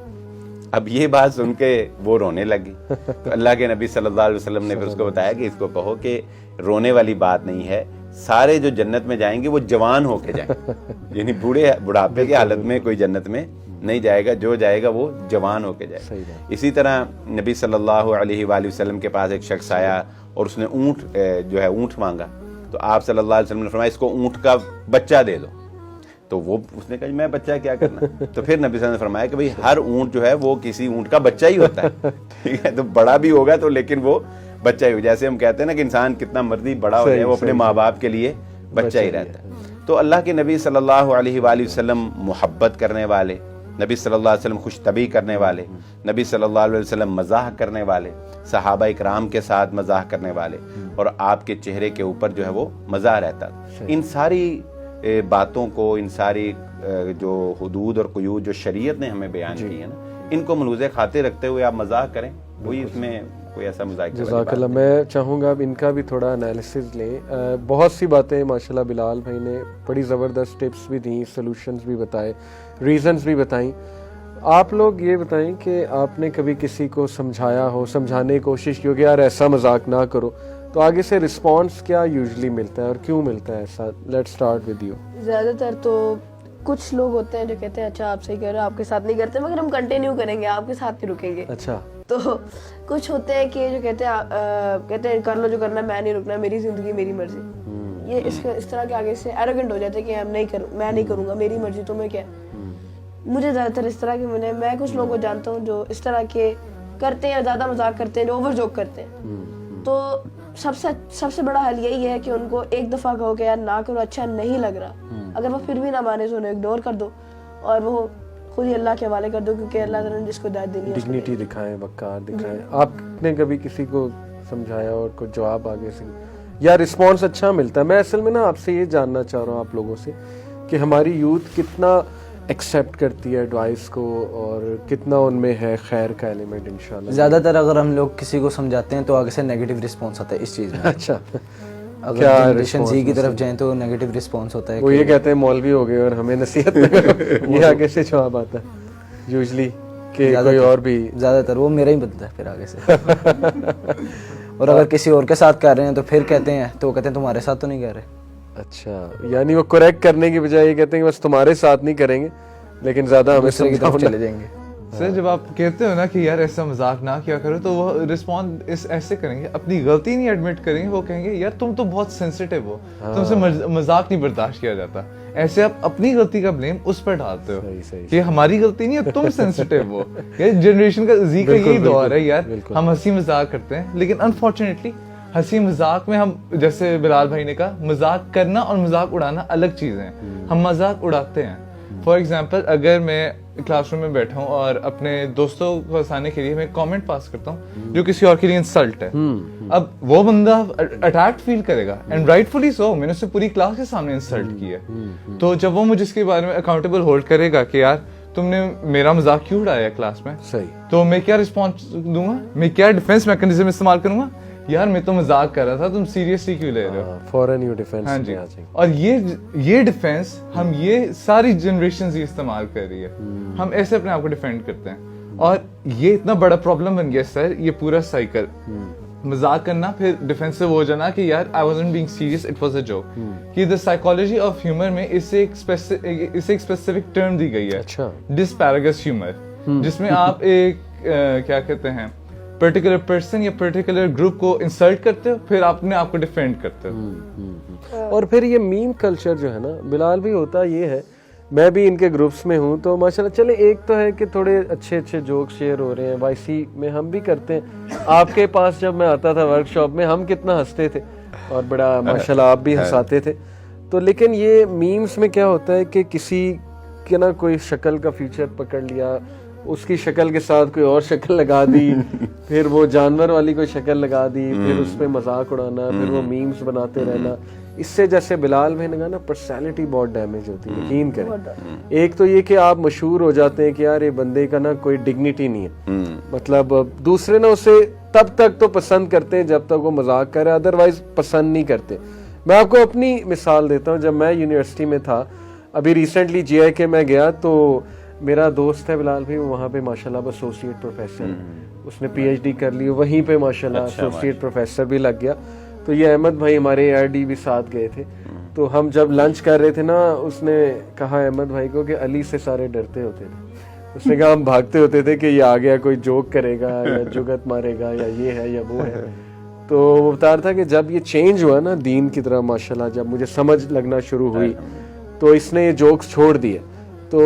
اب یہ بات سن کے وہ رونے لگی, تو اللہ کے نبی صلی اللہ علیہ وسلم نے پھر اس کو بتایا کہ اس کو کہو کہ رونے والی بات نہیں ہے, سارے جو جنت میں جائیں گے وہ جوان ہو کے جائیں, یعنی بڑھاپے کی حالت میں کوئی جنت میں نہیں جائے گا, جو جائے گا وہ جوان ہو کے جائے. اسی طرح نبی صلی اللہ علیہ وآلہ وسلم کے پاس ایک شخص آیا اور اس نے اونٹ مانگا, تو آپ صلی اللہ علیہ وسلم نے فرمایا اس کو اونٹ کا بچہ دے دو. تو وہ اس نے کہا میں بچہ کیا کرنا, تو پھر نبی صلی اللہ علیہ وسلم نے فرمایا کہ بھئی ہر اونٹ جو ہے وہ کسی اونٹ کا بچہ ہی ہوتا ہے. ٹھیک ہے, تو بڑا بھی ہوگا تو لیکن وہ بچہ ہی ہو, جیسے ہم کہتے ہیں نا کہ انسان کتنا مرضی بڑا ہو جائے وہ اپنے ماں باپ کے لیے بچہ ہی رہتا ہے. تو اللہ کے نبی صلی اللہ علیہ وآلہ وسلم محبت کرنے والے, نبی صلی اللہ علیہ وسلم خوش طبعی کرنے والے, نبی صلی اللہ علیہ وسلم مزاح کرنے والے, صحابہ اکرام کے ساتھ مزاح کرنے والے, اور آپ کے چہرے کے اوپر جو ہے وہ مزاح رہتا. ان ساری باتوں کو, ان ساری جو حدود اور قیود جو شریعت نے ہمیں بیان کی ہے نا, ان کو ملوز خاطر رکھتے ہوئے آپ مزاح کریں, کوئی اس میں کوئی ایسا مذاق. جزاک اللہ. میں چاہوں گا اب ان کا بھی تھوڑا انالیسز لیں. بہت سی باتیں ماشاءاللہ بلال بھائی نے بڑی زبردست ٹپس بھی دیں, سولوشنز بھی بتائے, ریزنز بھی بتائیں. آپ لوگ یہ بتائیں کہ آپ نے کبھی کسی کو سمجھایا ہو, سمجھانے کی کوشش کی ہو کہ یار ایسا مذاق نہ کرو, تو آگے سے رسپانس کیا یوزلی ملتا ہے اور کیوں ملتا ہے ایسا؟ Let's start with you. زیادہ تر تو کچھ لوگ ہوتے ہیں جو کہتے ہیں اچھا آپ صحیح کہہ رہے ہو, آپ کے ساتھ نہیں کرتے مگر ہم کنٹینیو کریں گے, آپ کے ساتھ نہیں رکیں گے. اچھا. تو کچھ ہوتے ہیں کہ جو کہتے ہیں کر لو جو کرنا ہے, میں نہیں رکنا, میری زندگی میری مرضی. یہ اس طرح کے آگے سے ایروگنٹ ہو جاتے ہیں کہ میں نہیں کروں گا, میری مرضی, تمہیں کیا. مجھے زیادہ تر اس طرح کے میں کچھ لوگوں کو جانتا ہوں جو اس طرح کے کرتے ہیں, زیادہ مذاق کرتے ہیں, جو اوور جوک کرتے ہیں. تو سب سے بڑا حل یہی ہے کہ ان کو ایک دفعہ کہو کہ یار نہ کرو, اچھا نہیں لگ رہا. اگر وہ پھر بھی نہ مانے تو انہیں اگنور کر دو اور وہ خود ہی اللہ کے حوالے کر دو, کیونکہ اللہ تعالیٰ نے جس کو ہدایت دینی ہے ڈگنیٹی دکھائیں, وقار دکھائیں. آپ نے کبھی کسی کو سمجھایا اور کوئی جواب آگے سے یا رسپانس اچھا ملتا ہے؟ میں اصل میں نا آپ سے یہ جاننا چاہ رہا ہوں آپ لوگوں سے کہ ہماری یوتھ کتنا ایکسیپٹ کرتی ہے ایڈوائس کو اور کتنا ان میں ہے خیر کا ایلیمنٹ انشاءاللہ. زیادہ تر اگر ہم لوگ کسی کو سمجھاتے ہیں تو آگے سے نیگیٹو رسپانس آتا ہے اس چیز میں. اچھا. اگر جنریشن زی کی طرف جائیں تو نیگیٹو رسپانس ہوتا ہے. وہ یہ کہتے ہیں مولوی ہو گئے اور ہمیں نصیحت نہ کرو, یہ آگے سے جواب آتا ہے یوزلی کہ کوئی اور بھی. زیادہ تر وہ میرا ہی بدلتا ہے پھر آگے سے. اور اگر کسی اور کے ساتھ کر رہے ہیں تو پھر کہتے ہیں تمہارے ساتھ تو نہیں کر رہے. اچھا, یعنی وہ کریکٹ کرنے کی بجائے یہ کہتے ہیں کہ بس تمہارے ساتھ نہیں کریں گے لیکن زیادہ ہمیں دوسرے کی طرف چلے جائیں گے. سر جب آپ کہتے ہو نا کہ یار ایسا مذاق نہ کیا کرو, تو وہ رسپونڈ ایسے کریں گے, اپنی غلطی نہیں ایڈمٹ کریں گے, وہ کہیں گے یار تم تو بہت سینسیٹیو ہو, تم سے مذاق نہیں برداشت کیا جاتا. ایسے آپ اپنی غلطی کا بلیم اس پر ڈالتے ہو کہ ہماری غلطی نہیں ہے, تم سینسیٹیو ہو. یہ جنریشن کا زی کا یہی دور ہے یار, ہم ہنسی مذاق کرتے ہیں لیکن انفارچونیٹلی ہنسی مذاق میں ہم, جیسے بلال بھائی نے کہا, مذاق کرنا اور مذاق اڑانا الگ چیزیں ہیں. ہم مذاق اڑاتے ہیں. فار ایگزامپل اگر میں کلاس روم میں بیٹھا ہوں اور اپنے دوستوں کو ہنسانے کے لیے میں کامنٹ پاس کرتا ہوں جو کسی اور کے لیے انسلٹ ہے, اب وہ بندہ اٹیکڈ فیل کرے گا, اینڈ رائٹفلی سو, میں نے اسے پوری کلاس کے سامنے انسلٹ کی ہے. تو جب وہ مجھے اس کے بارے میں اکاؤنٹیبل ہولڈ کرے گا کہ یار تم نے میرا مذاق کیوں اڑایا کلاس میں, تو میں کیا رسپانس دوں گا, میں کیا ڈیفینس میکینزم استعمال کروں گا, یار میں تو مذاق کر رہا تھا, تم سیریسلی کیوں لے رہے ہو. فوراً یو ڈیفینس. ہاں جی, اور یہ ڈیفینس ہم یہ ساری جنریشن ہی استعمال کر رہی ہے. ہم ایسے اپنے آپ کو ڈیفینڈ کرتے ہیں, اور یہ اتنا بڑا پرابلم بن گیا سر, یہ پورا سائیکل. مذاق کرنا, پھر ڈیفینسو ہو جانا کہ یار I wasn't being serious, it was a joke. کہ دا سائیکالوجی آف ہیومر میں اسے ایک اسپیسیفک ٹرم دی گئی ہے, ڈسپیراگس ہیومر, جس میں آپ ایک کیا کہتے ہیں پرٹیکولر پرسن یا پرٹیکولر گروپ کو انسلٹ کرتے ہو, پھر اپنے آپ کو ڈیفینڈ کرتے ہو. اور پھر یہ میم کلچر جو ہے نا بلال بھی, ہوتا یہ ہے, میں بھی ان کے گروپس میں ہوں تو ماشاءاللہ چلے ایک تو ہے کہ تھوڑے اچھے جوک شیئر ہو رہے ہیں, وائی سی میں ہم بھی کرتے ہیں. آپ کے پاس جب میں آتا تھا ورک شاپ میں, ہم کتنا ہنستے تھے اور بڑا ماشاءاللہ آپ بھی ہنساتے تھے. تو لیکن یہ میمس میں کیا ہوتا ہے کہ کسی کے نا کوئی شکل کا فیچر پکڑ لیا, اس کی شکل کے ساتھ کوئی اور شکل لگا دی, پھر وہ جانور والی کوئی شکل لگا دی, پھر اس پہ مذاق اڑانا, پھر وہ میمز بناتے رہنا. اس سے جیسے بلال بھائی نے کہا نا, پرسنالٹی بہت ڈیمیج ہوتی ہے, یقین کریں. ایک تو یہ کہ آپ مشہور ہو جاتے ہیں کہ یار یہ بندے کا نا کوئی ڈگنیٹی نہیں ہے, مطلب دوسرے نا اسے تب تک تو پسند کرتے ہیں جب تک وہ مذاق کرے, ادروائز پسند نہیں کرتے. میں آپ کو اپنی مثال دیتا ہوں. جب میں یونیورسٹی میں تھا, ابھی ریسنٹلی جی آئی کے میں گیا, تو میرا دوست ہے بلال بھائی, وہاں پہ ماشاءاللہ اب ایسوسیٹ پروفیسر, اس نے پی ایچ ڈی کر لی, وہیں پہ ماشاءاللہ ایسوسیٹ پروفیسر بھی لگ گیا. تو یہ احمد بھائی ہمارے اے آر ڈی بھی ساتھ گئے تھے, تو ہم جب لنچ کر رہے تھے نا, اس نے کہا احمد بھائی کو کہ علی سے سارے ڈرتے ہوتے تھے. اس نے کہا ہم بھاگتے ہوتے تھے کہ یہ آ گیا, کوئی جوک کرے گا یا جگت مارے گا یا یہ ہے یا وہ ہے. تو وہ بتا رہا تھا کہ جب یہ چینج ہوا نا دین کی طرح ماشاءاللہ, جب مجھے سمجھ لگنا شروع ہوئی, تو اس نے یہ جوکس چھوڑ دیے. تو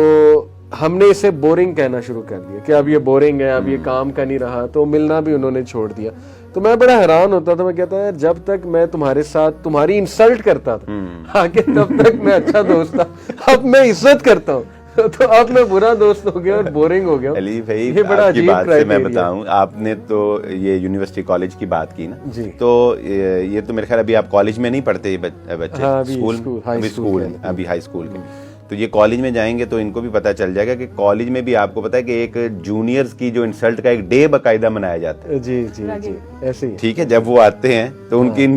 ہم نے اسے بورنگ کہنا شروع کر دیا کہ اب یہ بورنگ ہے, اب یہ کام کا نہیں رہا, تو ملنا بھی انہوں نے چھوڑ دیا. تو میں بڑا حیران ہوتا تھا, میں کہتا ہے جب تک میں تمہارے ساتھ تمہاری انسلٹ کرتا تھا آگے, تب تک میں اچھا دوست تھا, اب میں عزت کرتا ہوں, تو اب میں برا دوست ہو گیا اور بورنگ ہو گیا. علی بھائی یہ بڑا آپ کی عجیب بات سے میں criteria. بتاؤں, آپ نے تو یہ یونیورسٹی کالج کی بات کی نا, جی. تو یہ تو میرے خیال ابھی آپ کالج میں نہیں پڑھتے یہ بچے, ہاں, ابھی اسکول, high ابھی school اسکول, کہہ لیں. ابھی ہائی اسکول کے. تو یہ کالج میں جائیں گے تو ان کو بھی پتہ چل جائے گا کہ کالج میں بھی آپ کو پتہ ہے کہ ایک جونیئرز کی جو انسلٹ کا ایک ڈے باقاعدہ منایا جاتا ہے. جی جی جی ایسے ہی. ٹھیک ہے, جب وہ آتے ہیں تو ان کی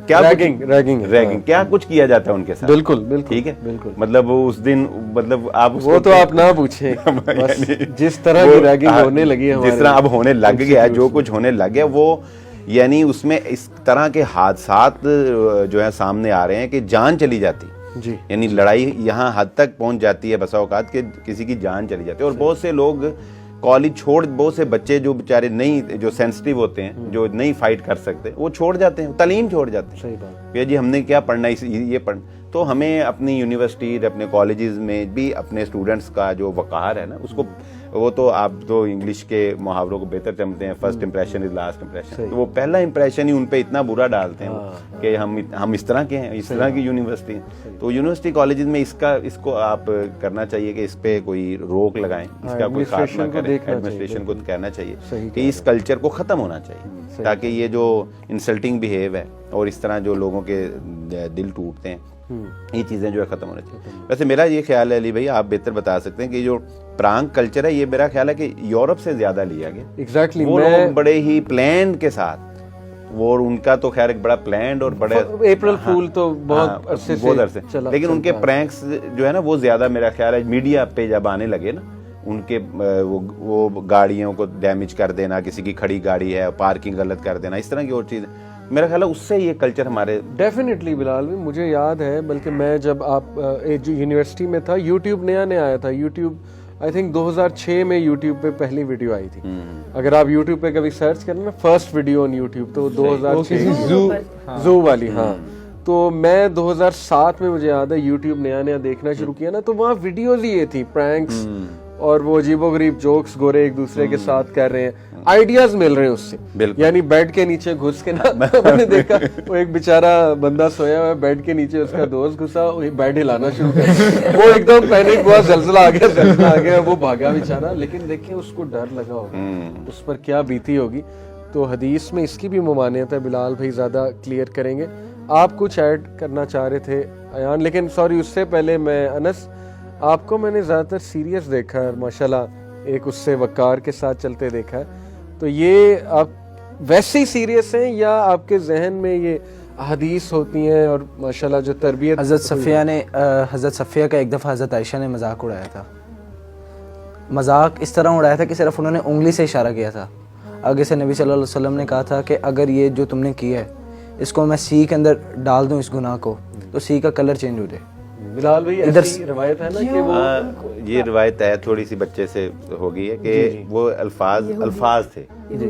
کیا ریگنگ کیا کچھ کیا جاتا ہے ان کے ساتھ. بالکل بالکل. ٹھیک ہے, بالکل. مطلب اس دن مطلب آپ وہ تو آپ نہ پوچھیں, جس طرح کی ریگنگ ہونے لگی ہے, جس طرح اب ہونے لگ گیا, جو کچھ ہونے لگ گیا, وہ یعنی اس میں اس طرح کے حادثات جو ہے سامنے آ رہے ہیں کہ جان چلی جاتی. جی. یعنی لڑائی یہاں حد تک پہنچ جاتی ہے بسا اوقات کہ کسی کی جان چلی جاتی ہے. اور بہت سے لوگ کالج چھوڑ, بہت سے بچے جو بیچارے نہیں, جو سینسٹیو ہوتے ہیں, جو نہیں فائٹ کر سکتے, وہ چھوڑ جاتے ہیں, تعلیم چھوڑ جاتے ہیں. صحیح بات. کہ جی ہم نے کیا پڑھنا ہے, یہ پڑھنا. تو ہمیں اپنی یونیورسٹی, اپنے کالجز میں بھی اپنے اسٹوڈنٹس کا جو وقار ہے نا, اس کو, وہ تو آپ تو انگلش کے محاوروں کو بہتر سمجھتے ہیں, first impression is last impression. تو وہ پہلا امپریشن ہی ان پہ اتنا برا ڈالتے ہیں کہ ہم اس طرح کے ہیں, اس طرح کی یونیورسٹی ہیں. تو یونیورسٹی کالجز میں اس کو آپ کرنا چاہیے کہ اس پہ کوئی روک لگائیں, اس کا کوئی خاتمہ کریں. ایڈمنسٹریشن کو کہنا چاہیے کہ اس کلچر کو ختم ہونا چاہیے, تاکہ یہ جو انسلٹنگ بیہیو ہے اور اس طرح جو لوگوں کے دل ٹوٹتے ہیں, یہ چیزیں جو ہے ختم ہونا چاہیے. ویسے میرا یہ خیال ہے علی بھائی, آپ بہتر بتا سکتے ہیں کہ جو پرانک کلچر ہے, یہ میرا خیال ہے کہ یورپ سے زیادہ لیا گیا. ایگزیکٹلی. وہ لوگ بڑے ہی پلان کے ساتھ, وہ ان کا تو خیر ایک بڑا پلانڈ اور بڑے اپریل فول تو بہت عرصے سے چلا, لیکن ان کے پرینکس جو ہے نا وہ زیادہ میرا خیال ہے میڈیا پہ جب آنے لگے نا, ان کے وہ گاڑیوں کو ڈیمیج کر دینا, کسی کی کھڑی گاڑی ہے پارکنگ غلط کر دینا, اس طرح کی اور چیزیں, میرا خیال ہے اس سے یہ کلچر ہمارے. ڈیفینیٹلی بلال بھی, مجھے یاد ہے, بلکہ میں جب آپ یونیورسٹی میں تھا, یوٹیوب نیا آیا تھا. یوٹیوب آئی تھنک 2006 میں یوٹیوب پہ پہلی ویڈیو آئی تھی. اگر آپ یوٹیوب پہ کبھی سرچ کریں نا, فرسٹ ویڈیو آن یوٹیوب, تو 2006 زو والی. ہاں, تو میں 2007 میں مجھے یاد ہے یوٹیوب نیا دیکھنا شروع کیا نا, تو وہاں ویڈیوز ہی یہ تھی, پرینکس اور وہ عجیب و غریب جوکس گورے ایک دوسرے کے ساتھ کر رہے ہیں, آئیڈیاز مل رہے ہیں اس سے. یعنی بیڈ کے نیچے گھس کے نا, میں نے دیکھا وہ ایک بیچارہ بندہ سویا ہوا ہے, بیڈ کے نیچے اس کا دوست گھسا, بیڈ ہلانا شروع کر, وہ ایک دم پینک ہوا, زلزلہ آ گیا, وہ بھاگا بیچارہ. لیکن دیکھیں اس کو ڈر لگا ہوگا, اس پر کیا بیتی ہوگی. تو حدیث میں اس کی بھی ممانعت ہے. بلال بھائی زیادہ کلیئر کریں گے. آپ کچھ ایڈ کرنا چاہ رہے تھے ایان, لیکن سوری اس سے پہلے میں انس, آپ کو میں نے زیادہ تر سیریس دیکھا ہے, ماشاءاللہ ایک اس سے وقار کے ساتھ چلتے دیکھا ہے. تو یہ آپ ویسے ہی سیریس ہیں یا آپ کے ذہن میں یہ احادیث ہوتی ہیں اور ماشاءاللہ جو تربیت. حضرت صفیہ کا ایک دفعہ حضرت عائشہ نے مذاق اڑایا تھا. مذاق اس طرح اڑایا تھا کہ صرف انہوں نے انگلی سے اشارہ کیا تھا. آگے سے نبی صلی اللہ علیہ وسلم نے کہا تھا کہ اگر یہ جو تم نے کیا ہے اس کو میں سی کے اندر ڈال دوں, اس گناہ کو, تو سی کا کلر چینج ہو جائے. بلال بھائی ایسی روایت ہے نا کہ وہ, یہ روایت ہے تھوڑی سی بچے سے ہو گئی ہے کہ وہ الفاظ تھے,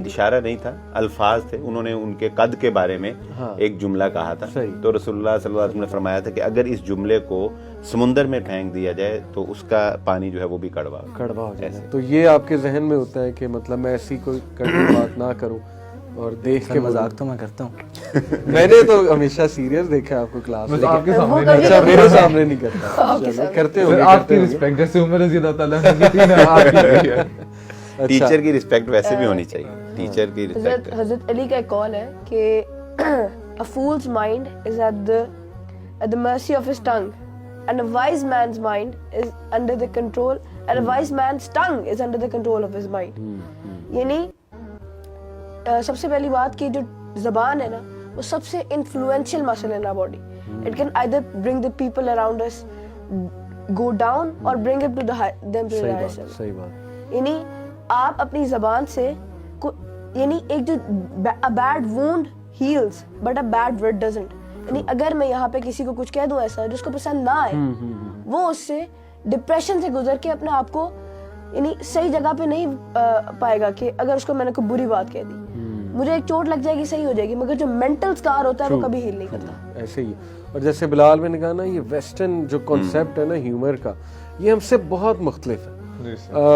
اشارہ نہیں تھا, الفاظ تھے. انہوں نے ان کے قد کے بارے میں ایک جملہ کہا تھا, تو رسول اللہ صلی اللہ علیہ وسلم نے فرمایا تھا کہ اگر اس جملے کو سمندر میں پھینک دیا جائے تو اس کا پانی جو ہے وہ بھی کڑوا ہو جائے. تو یہ آپ کے ذہن میں ہوتا ہے کہ مطلب میں ایسی کوئی کڑوی بات نہ کروں, اور دیکھ کے مذاق تو میں کرتا ہوں. میں نے تو ہمیشہ سیریس دیکھا آپ کو کلاس میں, آپ کے سامنے اچھا میرے سامنے نہیں کرتا, کرتے ہو آپ کی رسپیکٹ, جیسے عمر رضی اللہ تعالیٰ کی تھی نا, ٹیچر کی رسپیکٹ ویسے بھی ہونی چاہیے. ٹیچر کی رسپیکٹ. حضرت علی کا ایک قول ہے کہ a fool's mind is at the mercy of his tongue, and a wise man's mind is under the control, and a wise man's tongue is under the control of his mind. یعنی سب سے پہلی بات کہ جو زبان ہے نا وہ سب سے انفلوئنشل مسل ہے نا body. It can either bring the people around us go down or bring them to the highest level. صحیح بات. یعنی آپ اپنی زبان سے یعنی ایک جو a bad wound heals but a bad word doesn't. یعنی اگر میں یہاں پہ کسی کو کچھ کہہ دوں ایسا جس کو پسند نہ آئے, وہ اس سے ڈپریشن سے گزر کے اپنے آپ کو یعنی صحیح جگہ پہ نہیں پائے گا. کہ اگر اس کو میں نے کوئی بری بات کہہ دی, مجھے ایک چوٹ لگ جائے گی, صحیح ہو جائے گی, مگر جو مینٹل سکار ہوتا ہے وہ کبھی ہیل نہیں کرتا. ایسے ہی. اور جیسے بلال میں نے کہا نا, یہ ویسٹرن جو کانسیپٹ ہے نا ہیومر کا, یہ ہم سے بہت مختلف ہے.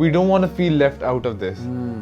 We don't want to feel left out of this.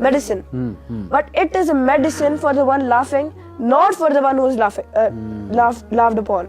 medicine, but it is a medicine for the one laughing, not for the one who is laughed upon.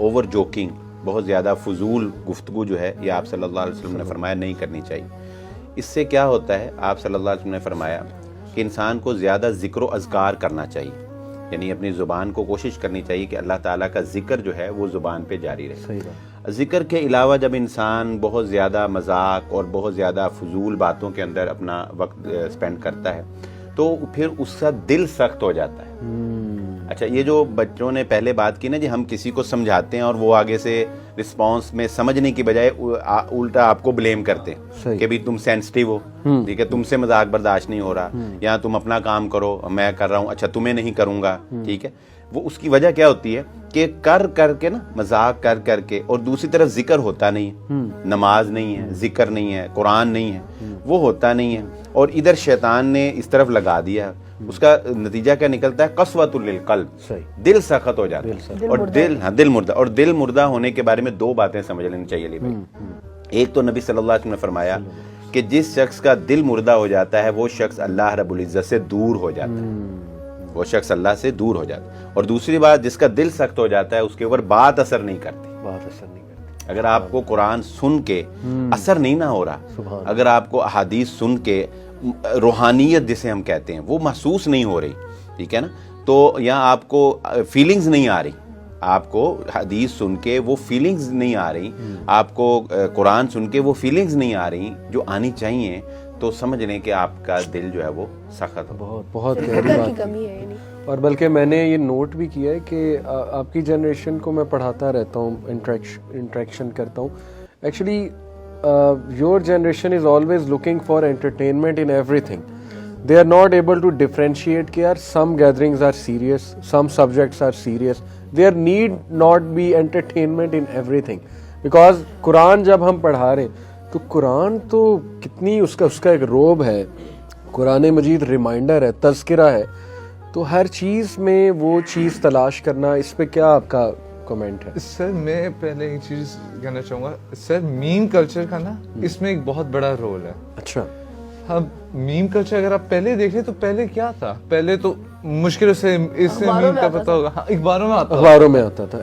Over joking, بہت زیادہ فضول گفتگو جو ہے یہ آپ صلی اللہ علیہ وسلم نے فرمایا نہیں کرنی چاہیے. اس سے کیا ہوتا ہے, آپ صلی اللہ علیہ وسلم نے فرمایا کہ انسان کو زیادہ ذکر و اذکار کرنا چاہیے, یعنی اپنی زبان کو کوشش کرنی چاہیے کہ اللہ تعالیٰ کا ذکر جو ہے وہ زبان پہ جاری رہے. ذکر کے علاوہ جب انسان بہت زیادہ مذاق اور بہت زیادہ فضول باتوں کے اندر اپنا وقت اسپینڈ کرتا ہے تو پھر اس کا دل سخت ہو جاتا ہے. اچھا, یہ جو بچوں نے پہلے بات کی نا جی, ہم کسی کو سمجھاتے ہیں اور وہ آگے سے رسپانس میں سمجھنے کی بجائے الٹا آپ کو بلیم کرتے ہیں کہ بھی تم سینسٹیو ہو, ٹھیک ہے, تم سے مذاق برداشت نہیں ہو رہا, یا تم اپنا کام کرو میں کر رہا ہوں, اچھا تمہیں نہیں کروں گا, ٹھیک ہے. وہ اس کی وجہ کیا ہوتی ہے کہ کر کے نا, مذاق کر کے, اور دوسری طرف ذکر ہوتا نہیں ہے, نماز نہیں ہے, ذکر نہیں ہے, قرآن نہیں ہے, وہ ہوتا نہیں ہے, اور ادھر شیطان نے اس طرف لگا دیا. اس کا نتیجہ کیا نکلتا ہے, قسوۃ للقلب, دل سخت ہو جاتا ہے, اور دل مردہ. اور دل مردہ ہونے کے بارے میں دو باتیں سمجھ لینی چاہیے علی بھائی. ایک تو نبی صلی اللہ علیہ وسلم نے فرمایا کہ جس شخص کا دل مردہ ہو جاتا ہے وہ شخص اللہ رب العزت سے دور ہو جاتا ہے, وہ شخص اللہ سے دور ہو جاتا ہے. اور دوسری بات, جس کا دل سخت ہو جاتا ہے اس کے اوپر بات اثر نہیں کرتی. اگر آپ کو قرآن سن کے اثر نہیں نہ ہو رہا, اگر آپ کو احادیث سن کے روحانیت جسے ہم کہتے ہیں وہ محسوس نہیں ہو رہی, ٹھیک ہے نا, تو یا آپ کو فیلنگز نہیں آ رہی, آپ کو حدیث سن کے وہ فیلنگز نہیں آ رہی, آپ کو قرآن سن کے وہ فیلنگز نہیں آ رہی جو آنی چاہیے, تو سمجھ لیں کہ آپ کا دل جو ہے وہ سخت ہو. بہت گہری بات ہے. اور بلکہ میں نے یہ نوٹ بھی کیا ہے کہ آپ کی جنریشن کو میں پڑھاتا رہتا ہوں, انٹریکشن کرتا ہوں. Actually your generation is always looking for entertainment in everything. They are not able to differentiate کہ یار some gatherings are serious, some subjects are serious. There need not be entertainment in everything. Because قرآن جب ہم پڑھا رہے ہیں تو قرآن تو کتنی اس کا ایک روب ہے, قرآن مجید ریمائنڈر ہے, تذکرہ ہے, تو ہر چیز میں وہ چیز تلاش کرنا, اس پہ کیا آپ کا کمنٹ ہے؟ سر میں پہلے ایک چیز کہنا چاہوں گا سر, میم کلچر کا نا اس میں ایک بہت بڑا رول ہے. اچھا, ہم میم کلچر اگر آپ پہلے دیکھیں تو پہلے کیا تھا, پہلے تو مشکل سے اس سے میم کا پتہ ہوگا, اخباروں میں آتا تھا,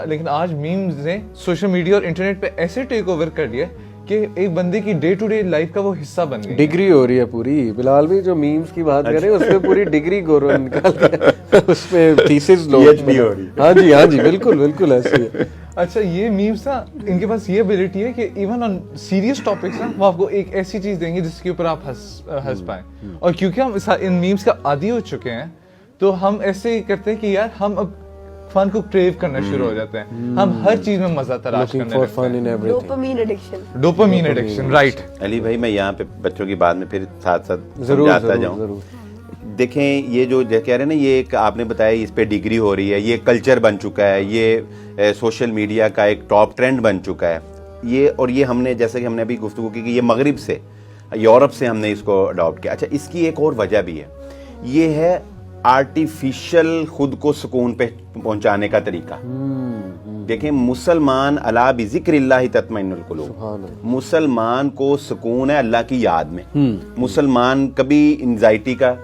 لیکن آج میمز نے سوشل میڈیا اور انٹرنیٹ پہ ایسے ٹیک اوور کر لیا کہ ایک بندے کی ڈے ٹو ڈے لائف کا وہ حصہ بن گئی. ڈگری ہو رہی ہے پوری. بلال بھی جو میمز کی بات کر رہے ہیں اس پہ پوری ڈگری گورو نکال کے اس پہ تھیسس لوگ ہو رہی. ہاں جی بالکل ایسی ہے. اچھا, یہ میمز نا ان کے پاس یہ ابیلٹی ہے کہ ایون آن سیریس ٹاپکس نا وہ آپ کو ایک ایسی چیز دیں گے جس کے اوپر آپ ہنس پائیں. اور کیونکہ ہم ان میمز کا عادی ہو چکے ہیں تو ہم ایسے ہی کرتے ہیں کہ یار ہم اب فن کو کریو کرنا شروع ہو جاتے ہیں, ہم ہر چیز میں مزہ تلاش کرنے لگتے ہیں. Dopamine addiction, right. علی بھائی میں یہاں پہ بچوں کی بات میں پھر ساتھ سمجھاتا جاؤں. دیکھیں یہ جو کہہ رہے ہیں نا, یہ ایک آپ نے بتایا اس پہ ڈگری ہو رہی ہے, یہ کلچر بن چکا ہے, یہ سوشل میڈیا کا ایک ٹاپ ٹرینڈ بن چکا ہے یہ. اور یہ ہم نے جیسے کہ ہم نے ابھی گفتگو کی کہ یہ مغرب سے, یورپ سے ہم نے اس کو اڈاپٹ کیا. اچھا, اس کی ایک اور وجہ بھی ہے, یہ ہے آرٹیفیشل خود کو سکون پہ پہنچانے کا طریقہ. دیکھیں مسلمان الا بذکر اللہ تطمئن القلوب, مسلمان کو سکون ہے اللہ کی یاد میں. مسلمان کبھی انزائٹی کا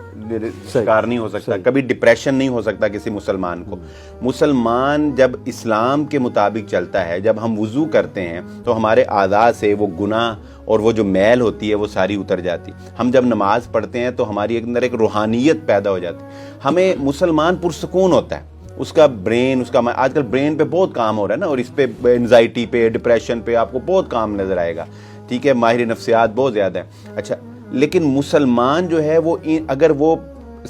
شکار نہیں ہو سکتا, کبھی ڈپریشن نہیں ہو سکتا کسی مسلمان کو. مسلمان جب اسلام کے مطابق چلتا ہے, جب ہم وضو کرتے ہیں تو ہمارے اعضاء سے وہ گناہ اور وہ جو میل ہوتی ہے وہ ساری اتر جاتی. ہم جب نماز پڑھتے ہیں تو ہماری اندر ایک روحانیت پیدا ہو جاتی. ہمیں مسلمان پرسکون ہوتا ہے, اس کا برین, اس کا آج کل برین پہ بہت کام ہو رہا ہے نا, اور اس پہ انزائٹی پہ, ڈپریشن پہ آپ کو بہت کام نظر آئے گا, ٹھیک ہے, ماہر نفسیات بہت زیادہ ہیں. اچھا, لیکن مسلمان جو ہے وہ اگر وہ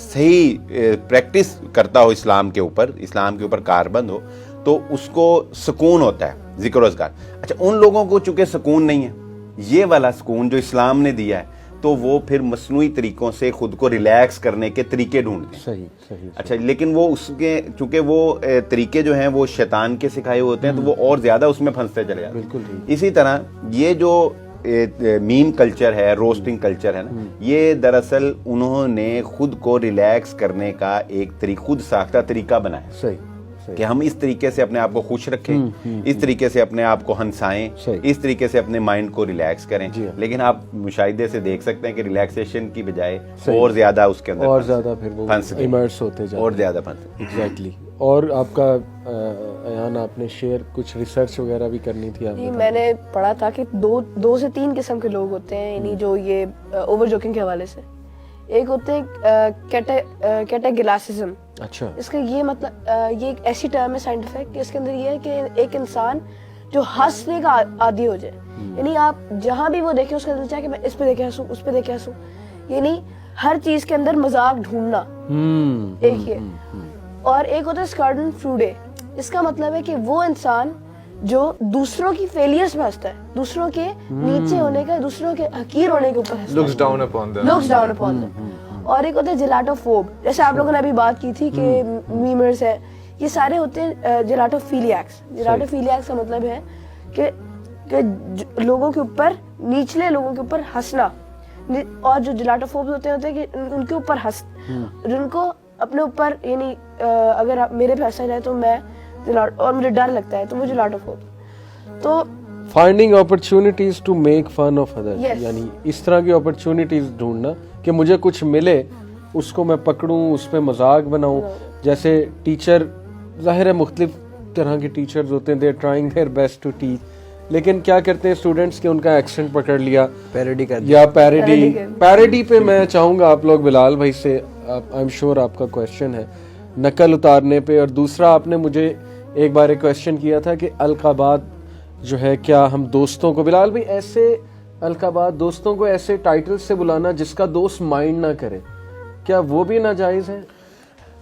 صحیح پریکٹس کرتا ہو اسلام کے اوپر کاربند ہو تو اس کو سکون ہوتا ہے, ذکر و اذکار. اچھا, ان لوگوں کو چونکہ سکون نہیں ہے, یہ والا سکون جو اسلام نے دیا ہے, تو وہ پھر مصنوعی طریقوں سے خود کو ریلیکس کرنے کے طریقے ڈھونڈتے ہیں. صحیح. اچھا, لیکن وہ اس کے چونکہ وہ طریقے جو ہیں وہ شیطان کے سکھائے ہوتے ہیں تو وہ اور زیادہ اس میں پھنستے چلے جاتے ہیں. بالکل. اسی طرح یہ جو میم کلچر ہے, روسٹنگ کلچر ہے نا, یہ دراصل انہوں نے خود کو ریلیکس کرنے کا ایک خود ساختہ طریقہ بنایا. کہ ہم اس طریقے سے اپنے آپ کو خوش رکھیں, اس طریقے سے اپنے آپ کو ہنسائیں, اس طریقے سے اپنے مائنڈ کو ریلیکس کریں. لیکن آپ مشاہدے سے دیکھ سکتے ہیں کہ ریلیکسیشن کی بجائے اور زیادہ اس کے اندر اور زیادہ پھر وہ immerse ہوتے جاتے ہیں, اور زیادہ پھنس. ایگزیکٹلی. اور آپ کا ایان, آپ نے شیئر کچھ ریسرچ وغیرہ بھی کرنی تھی آپ جی, میں نے پڑھا تھا کہ دو سے تین قسم کے لوگ ہوتے ہیں, یعنی جو یہ اوور جوکنگ کے حوالے سے. ایک ہوتے ہیں کیٹاگلاسزم. اچھا. اس کا یہ مطلب, یہ ایک ایسی ٹرم ہے سائنٹیفک کہ اس کے اندر یہ ہے کہ ایک انسان جو ہنسنے کا عادی ہو جائے, یعنی آپ جہاں بھی وہ دیکھیں اس کے اندر چاہے کہ میں اس پہ دیکھے ہنسوں, اس پہ دیکھے ہنسوں, یعنی ہر چیز کے اندر مذاق ڈھونڈنا, ایک یہ. اور ایک ہوتا ہے اسکارڈن فروڈے. اس کا مطلب ہے کہ وہ انسان جو دوسروں کی فیلئرز پہ ہنستا ہے, دوسروں کے نیچے ہونے کا, دوسروں کے حقیر ہونے کے اوپر ہنستا ہے, looks down upon them. looks down upon them. اور ایک ہوتا ہے جیلاٹوفوب, جیسے آپ لوگوں نے ابھی بات کی تھی کہ میمرز ہیں, یہ سارے ہوتے ہیں جیلاٹوفیلیاکس. جیلاٹوفیلیاکس کا مطلب ہے کہ لوگوں کے اوپر, نیچلے لوگوں کے اوپر ہنسنا. اور جو جیلاٹوفوب ہوتے ہیں کہ ان کے اوپر جن کو اپنے اوپر, یعنی اگر میرے پہ ہنسا جائے تو میں, اور مجھے ڈر لگتا ہے تو وہ جیلاٹوفوب. تو finding opportunities to make fun of others, یعنی اس طرح کی اپرچونیٹیز ڈھونڈنا کہ مجھے کچھ ملے, اس کو میں پکڑوں, اس پہ مذاق بناؤں. جیسے ٹیچر, ظاہر ہے مختلف طرح کے ٹیچرز ہوتے ہیں, they are trying their best to teach, لیکن کیا کرتے ہیں اسٹوڈنٹس کہ ان کا ایکسنٹ پکڑ لیا, پیروڈی کر یا پیروڈی پہ میں چاہوں گا آپ لوگ بلال بھائی سے, آئی ایم شیور آپ کا کویشچن ہے نقل اتارنے پہ. اور دوسرا, آپ نے مجھے ایک بار ایک کویشچن کیا تھا کہ القابات جو ہے, کیا ہم دوستوں کو, بلال بھائی, ایسے القابات دوستوں کو ایسے ٹائٹل سے بلانا جس کا دوست مائنڈ نہ کرے, کیا وہ بھی ناجائز ہے؟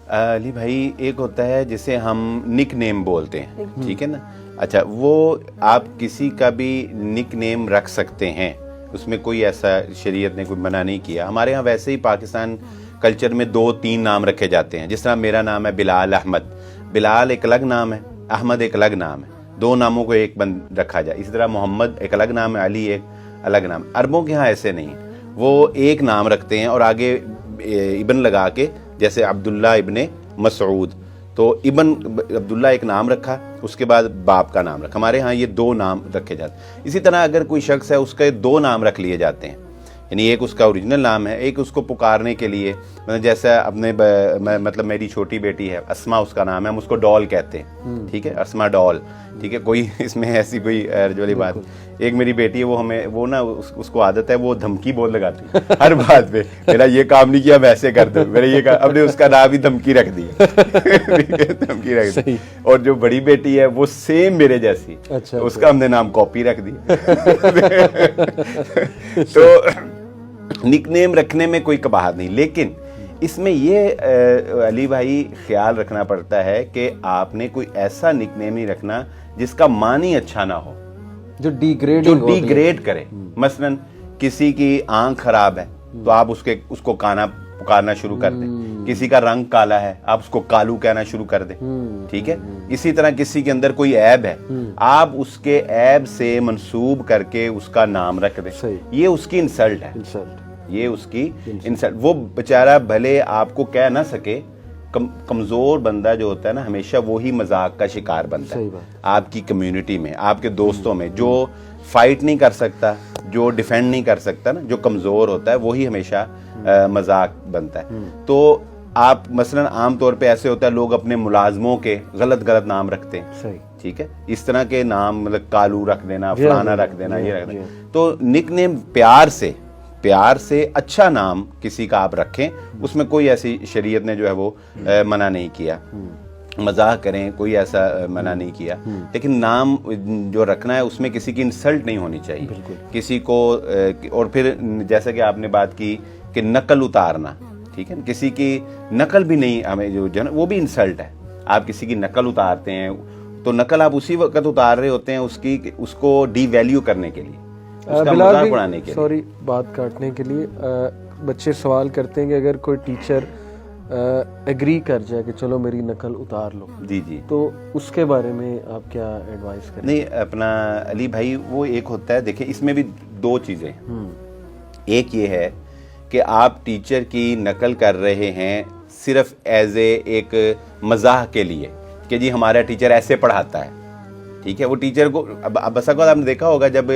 علی بھائی, ایک ہوتا ہے جسے ہم نک نیم بولتے ہیں, ٹھیک ہے نا. اچھا, وہ آپ کسی کا بھی نک نیم رکھ سکتے ہیں, اس میں کوئی ایسا شریعت نے کوئی منع نہیں کیا. ہمارے ہاں ویسے ہی پاکستان کلچر میں 2-3 نام رکھے جاتے ہیں. جس طرح میرا نام ہے بلال احمد, بلال ایک الگ نام ہے, احمد ایک الگ نام ہے, 2 ناموں کو ایک بند رکھا جائے. اسی طرح محمد ایک الگ نام ہے, علی ایک الگ نام. عربوں کے ہاں ایسے نہیں, وہ ایک نام رکھتے ہیں اور آگے ابن لگا کے, جیسے عبداللہ ابن مسعود, تو ابن عبداللہ ایک نام رکھا, اس کے بعد باپ کا نام رکھا. ہمارے ہاں یہ 2 نام رکھے جاتے ہیں. اسی طرح اگر کوئی شخص ہے, اس کے 2 نام رکھ لیے جاتے ہیں, یعنی ایک اس کا اوریجنل نام ہے, ایک اس کو پکارنے کے لیے, مطلب جیسے اپنے مطلب میری چھوٹی بیٹی ہے اسما, اس کا نام ہے, ہم اس کو ڈال کہتے ہیں, ٹھیک ہے, اسما ڈال, ٹھیک ہے, کوئی اس میں ایسی کوئی حرج والی بات. ایک میری بیٹی ہے, وہ ہمیں وہ نا اس کو عادت ہے, وہ دھمکی بہت لگاتی ہے ہر بات پہ, میرا یہ کام نہیں کیا ویسے کر دو, میرا یہ اب نے اس کا نام ہی دھمکی رکھ دی, دھمکی رکھ دی. اور جو بڑی بیٹی ہے وہ سیم میرے جیسی, اس کا ہم نے نام کاپی رکھ دی. تو نک نیم رکھنے میں کوئی قباحت نہیں, لیکن اس میں یہ علی بھائی خیال رکھنا پڑتا ہے کہ آپ نے کوئی ایسا نک نیم نہیں رکھنا جس کا معنی اچھا نہ ہو, جو ڈی گریڈ کرے. مثلا کسی کی آنکھ خراب ہے تو آپ اس کو کانا پکارنا شروع کر دیں. کسی کا رنگ کالا ہے, آپ اس کو کالو کہنا شروع کر دیں, ٹھیک ہے. اسی طرح کسی کے اندر کوئی عیب ہے, آپ اس کے عیب سے منسوب کر کے اس کا نام رکھ دیں. یہ اس کی انسلٹ ہے, یہ اس کی انسلٹ. وہ بیچارہ بھلے آپ کو کہہ نہ سکے, کمزور بندہ جو ہوتا ہے نا, ہمیشہ وہی مذاق کا شکار بنتا ہے. آپ کی کمیونٹی میں, آپ کے دوستوں میں, جو فائٹ نہیں کر سکتا, جو ڈیفینڈ نہیں کر سکتا نا, جو کمزور ہوتا ہے, وہی ہمیشہ مذاق بنتا ہے. تو آپ مثلا عام طور پہ ایسے ہوتا ہے, لوگ اپنے ملازموں کے غلط نام رکھتے ہیں, ٹھیک ہے, اس طرح کے نام, مطلب کالو رکھ دینا, فلانا رکھ دینا, یہ رکھ دینا. تو نک نیم پیار سے اچھا نام کسی کا آپ رکھیں, اس میں کوئی ایسی شریعت نے جو ہے وہ منع نہیں کیا. مزاح کریں, کوئی ایسا منع نہیں کیا, لیکن نام جو رکھنا ہے اس میں کسی کی انسلٹ نہیں ہونی چاہیے کسی کو. اور پھر جیسا کہ آپ نے بات کی کہ نقل اتارنا, ٹھیک ہے, کسی کی نقل بھی نہیں ہمیں جو وہ بھی انسلٹ ہے. آپ کسی کی نقل اتارتے ہیں تو نقل آپ اسی وقت اتار رہے ہوتے ہیں اس کو ڈی ویلیو کرنے کے لیے, بلال بھائی, سوری بات کاٹنے کے لیے. بچے سوال کرتے ہیں کہ اگر کوئی ٹیچر ایگری کر جائے کہ چلو میری نقل اتار لو, جی, تو اس کے بارے میں آپ کیا ایڈوائز کریں؟ نہیں, اپنا علی بھائی, وہ ایک ہوتا ہے, دیکھیں اس میں بھی 2 چیزیں ہیں. ایک یہ ہے کہ آپ ٹیچر کی نقل کر رہے ہیں صرف ایز ایک مزاح کے لیے, کہ جی ہمارا ٹیچر ایسے پڑھاتا ہے, ٹھیک ہے. وہ ٹیچر کو اب بسا اوقات آپ نے دیکھا ہوگا جب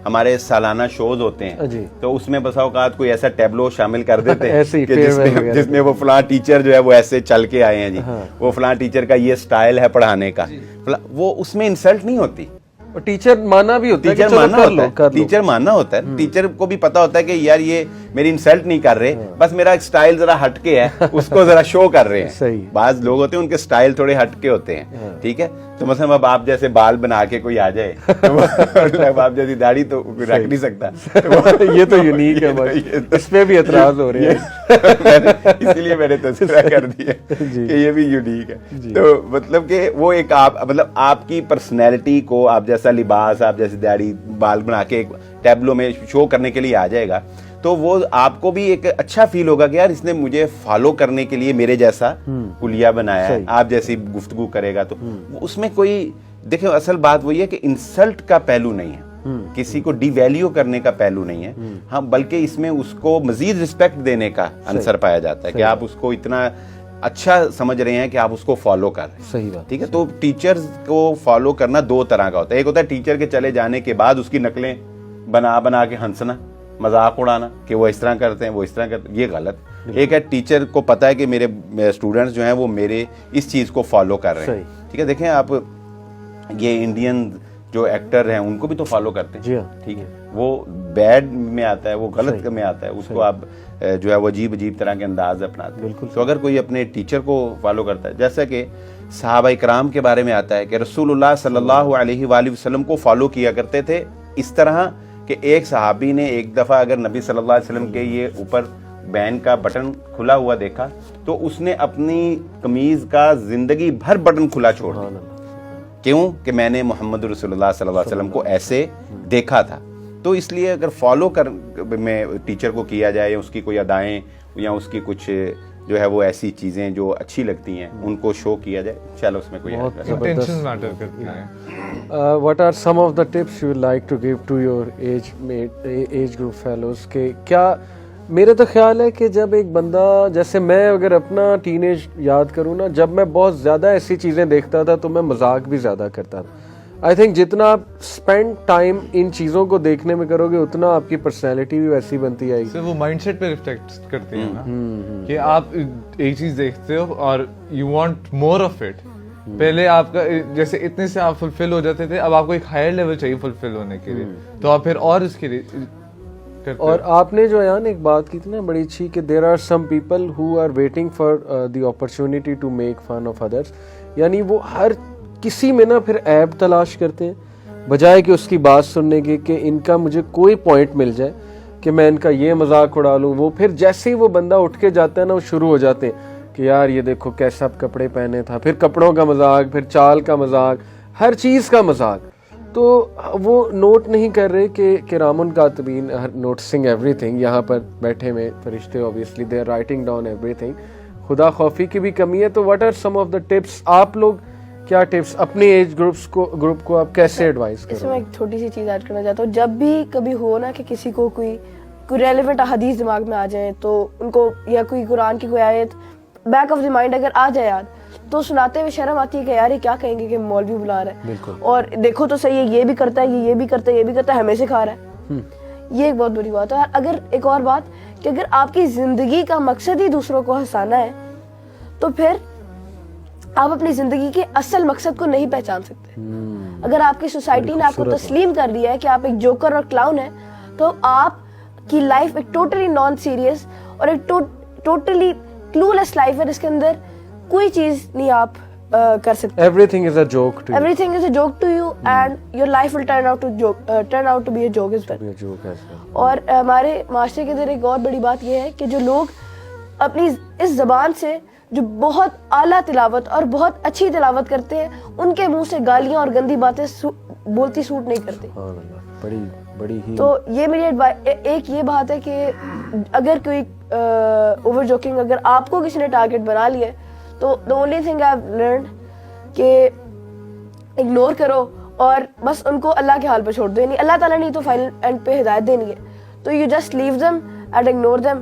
ہمارے سالانہ شوز ہوتے ہیں تو اس میں بسا اوقات کوئی ایسا ٹیبلو شامل کر دیتے ہیں کہ جس میں وہ فلاں ٹیچر جو ہے وہ ایسے چل کے آئے ہیں جی, وہ فلاں ٹیچر کا یہ سٹائل ہے پڑھانے کا, وہ اس میں انسلٹ نہیں ہوتی. ٹیچر ماننا بھی ہوتا ہے, ٹیچر ماننا ہوتا ہے. ٹیچر کو بھی پتا ہوتا ہے کہ یار یہ میری انسلٹ نہیں کر رہے, بس میرا ایک سٹائل ذرا ہٹ کے ہے, اس کو ذرا شو کر رہے ہیں. بعض لوگ ہوتے ہیں ان کے سٹائل تھوڑے ہٹ کے ہوتے ہیں, ٹھیک ہے. تو مثلا اب آپ جیسے بال بنا کے کوئی آ جائے, آپ جیسی داڑھی تو رکھ نہیں سکتا, یہ تو یونیک ہے, اس پہ بھی اعتراض ہو رہے ہیں, اسی لیے میں نے تذکرہ کر دیا کہ یہ بھی یونیک ہے. تو مطلب کہ وہ ایک مطلب آپ کی پرسنالٹی کو آپ جیسا لباس, آپ جیسی داڑھی بال بنا کے ایک ٹیبلو میں شو کرنے کے لیے آ جائے گا, تو وہ آپ کو بھی ایک اچھا فیل ہوگا کہ یار اس نے مجھے فالو کرنے کے لیے میرے جیسا کلیہ بنایا ہے, آپ جیسی گفتگو کرے گا. تو اس میں کوئی دیکھیں اصل بات وہی ہے کہ انسلٹ کا پہلو نہیں ہے, کسی کو ڈی ویلیو کرنے کا پہلو نہیں ہے, ہاں بلکہ اس میں اس کو مزید رسپیکٹ دینے کا عنصر پایا جاتا ہے کہ آپ اس کو اتنا اچھا سمجھ رہے ہیں کہ آپ اس کو فالو کر رہے ہیں. صحیح بات, ٹھیک ہے. تو ٹیچرز کو فالو کرنا دو طرح کا ہوتا ہے. ایک ہوتا ہے ٹیچر کے چلے جانے کے بعد اس کی نقلیں بنا کے ہنسنا, مذاق اڑانا کہ وہ اس طرح کرتے ہیں, وہ اس طرح کرتے ہیں, یہ غلط. ایک ہے ٹیچر کو پتا ہے کہ میرے اسٹوڈنٹس جو ہیں وہ میرے اس چیز کو فالو کر رہے ہیں. ٹھیک ہے. دیکھیں آپ یہ انڈین جو ایکٹر ہیں ان کو بھی تو فالو کرتے ہیں, ٹھیک ہے. وہ بیڈ میں آتا ہے, وہ غلط میں آتا ہے, اس کو آپ جو ہے وہ عجیب طرح کے انداز اپناتے ہیں. تو اگر کوئی اپنے ٹیچر کو فالو کرتا ہے, جیسا کہ صحابہ کرام کے بارے میں آتا ہے کہ رسول اللہ صلی اللہ علیہ وآلہ وسلم کو فالو کیا کرتے تھے اس طرح کہ ایک صحابی نے ایک دفعہ اگر نبی صلی اللہ علیہ وسلم کے یہ اوپر بین کا بٹن کھلا ہوا دیکھا تو اس نے اپنی قمیض کا زندگی بھر بٹن کھلا چھوڑ دیا. کیوں؟ کہ میں نے محمد رسول اللہ صلی اللہ علیہ وسلم کو ایسے دیکھا تھا. تو اس لیے اگر فالو میں ٹیچر کو کیا جائے, اس کی کوئی ادائیں یا اس کی کچھ جو ہے وہ ایسی چیزیں جو اچھی لگتی ہیں ان کو شو کیا جائے, چلو اس میں کوئی انٹینشن میٹر کرتی ہیں. what are some of the tips you would like to give to your age group fellows کہ کیا, میرے تو خیال ہے کہ جب ایک بندہ, جیسے میں اگر اپنا ٹین ایج یاد کروں نا, جب میں بہت زیادہ ایسی چیزیں دیکھتا تھا تو میں مذاق بھی زیادہ کرتا تھا. آئی تھنک جتنا آپ اسپینڈ ٹائم ان چیزوں کو دیکھنے میں کرو گے اتنا آپ کی پرسنالٹی بھی ویسی بنتی آئے گی. وہ مائنڈ سیٹ پہ ریفلیکٹ کرتے ہیں نا کہ آپ ایک چیز دیکھتے ہو اور you want more of it. پہلے آپ کا جیسے اتنے سے آپ فلفل ہو جاتے تھے, اب آپ کو ایک ہائر لیول چاہیے فلفل ہونے کے لیے, تو آپ پھر اور اس کے لیے. اور آپ نے جو یار ایک بات کی تھی نا بڑی اچھی کہ there are some people who are waiting for the opportunity to make fun of others, یعنی وہ ہر کسی میں نا پھر عیب تلاش کرتے ہیں بجائے کہ اس کی بات سننے کے کہ ان کا مجھے کوئی پوائنٹ مل جائے کہ میں ان کا یہ مذاق اڑا لوں. وہ پھر جیسے ہی وہ بندہ اٹھ کے جاتا ہے نا, وہ شروع ہو جاتے ہیں کہ یار یہ دیکھو کیسا کپڑے پہنے تھا, پھر کپڑوں کا مذاق, پھر چال کا مذاق, ہر چیز کا مذاق. تو وہ نوٹ نہیں کر رہے کہ کرام الکاتبین نوٹسنگ ایوری تھنگ. یہاں پر بیٹھے ہوئے فرشتے obviously they are writing down ایوری تھنگ. خدا خوفی کی بھی کمی ہے. تو what are some of the tips, آپ لوگ کیا ٹپس اپنے ایج گروپ کو آپ کیسے ایڈوائز کریں؟ اس میں ایک چھوٹی سی چیز ایڈ کرنا چاہتا ہوں. جب بھی کبھی ہو نا کہ کسی کو کوئی ریلیونٹ حدیث دماغ میں آ جائے تو ان کو, یا کوئی قرآن کی کوئی آیت بیک آف دی مائنڈ اگر آ جائے یاد, تو سناتے ہوئے شرم آتی ہے کہ یار یہ کیا کہیں گے کہ مولوی بلا رہا ہے, اور دیکھو تو صحیح ہے یہ بھی کرتا ہے, یہ بھی کرتا ہے, یہ بھی کرتا ہے, ہمیں سکھا رہا ہے. یہ ایک بہت بری بات ہے. اگر ایک اور بات کہ اگر آپ کی زندگی کا مقصد ہی دوسروں کو ہنسانا ہے تو پھر آپ اپنی زندگی کے اصل مقصد کو نہیں پہچان سکتے. اگر آپ کی سوسائٹی نے آپ کو تسلیم کر دیا ہے کہ آپ ایک جوکر اور کلاؤن ہیں, تو آپ کی لائف ایک ٹوٹلی نان سیریس اور ایک ٹوٹلی کلو لیس لائف ہے جس کے اندر کوئی چیز نہیں آپ کر سکتے. Everything is a joke to you. Everything is a joke to you and your life will turn out to be a joke as well. اور ہمارے معاشرے کے اندر ایک اور بڑی بات یہ ہے کہ جو لوگ اپنی اس زبان سے جو بہت اعلیٰ تلاوت اور بہت اچھی تلاوت کرتے ہیں, ان کے منہ سے گالیاں اور گندی باتیں بولتی سوٹ نہیں کرتی. بڑی ہی. تو یہ میری ایک یہ بات ہے کہ اگر کوئی اوور جوکنگ اگر آپ کو کسی نے ٹارگیٹ بنا لیا ہے تو the only thing I've learned کہ اگنور کرو اور بس ان کو اللہ کے حال پہ چھوڑ دو. یعنی اللہ تعالیٰ نے تو فائنل اینڈ پہ ہدایت دینی ہے, تو you just leave them and ignore them.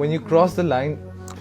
When you cross the line,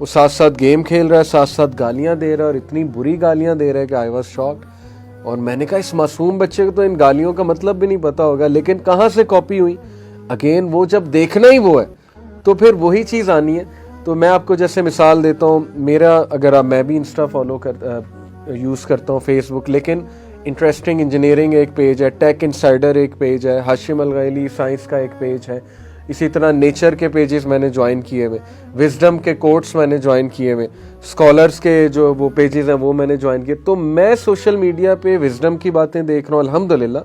وہ ساتھ ساتھ گیم کھیل رہا ہے, ساتھ ساتھ گالیاں دے رہا ہے, اور اتنی بری گالیاں دے رہا ہے کہ آئی واز شاکڈ. اور میں نے کہا اس معصوم بچے کو تو ان گالیوں کا مطلب بھی نہیں پتا ہوگا, لیکن کہاں سے کاپی ہوئی. اگین وہ جب دیکھنا ہی وہ ہے تو پھر وہی چیز آنی ہے. تو میں آپ کو جیسے مثال دیتا ہوں, میرا اگر میں بھی انسٹا فالو یوز کرتا ہوں, فیس بک, لیکن انٹرسٹنگ انجینئرنگ ایک پیج ہے, ٹیک انسائڈر ایک پیج ہے, ہاشم الغیلی سائنس کا ایک پیج ہے, اسی طرح نیچر کے پیجز میں نے جوائن کیے ہوئے, وزڈم کے کوٹس میں نے جوائن کیے ہوئے, اسکالرس کے جو وہ پیجز ہیں وہ میں نے جوائن کیے. تو میں سوشل میڈیا پہ وزڈم کی باتیں دیکھ رہا ہوں الحمدللہ,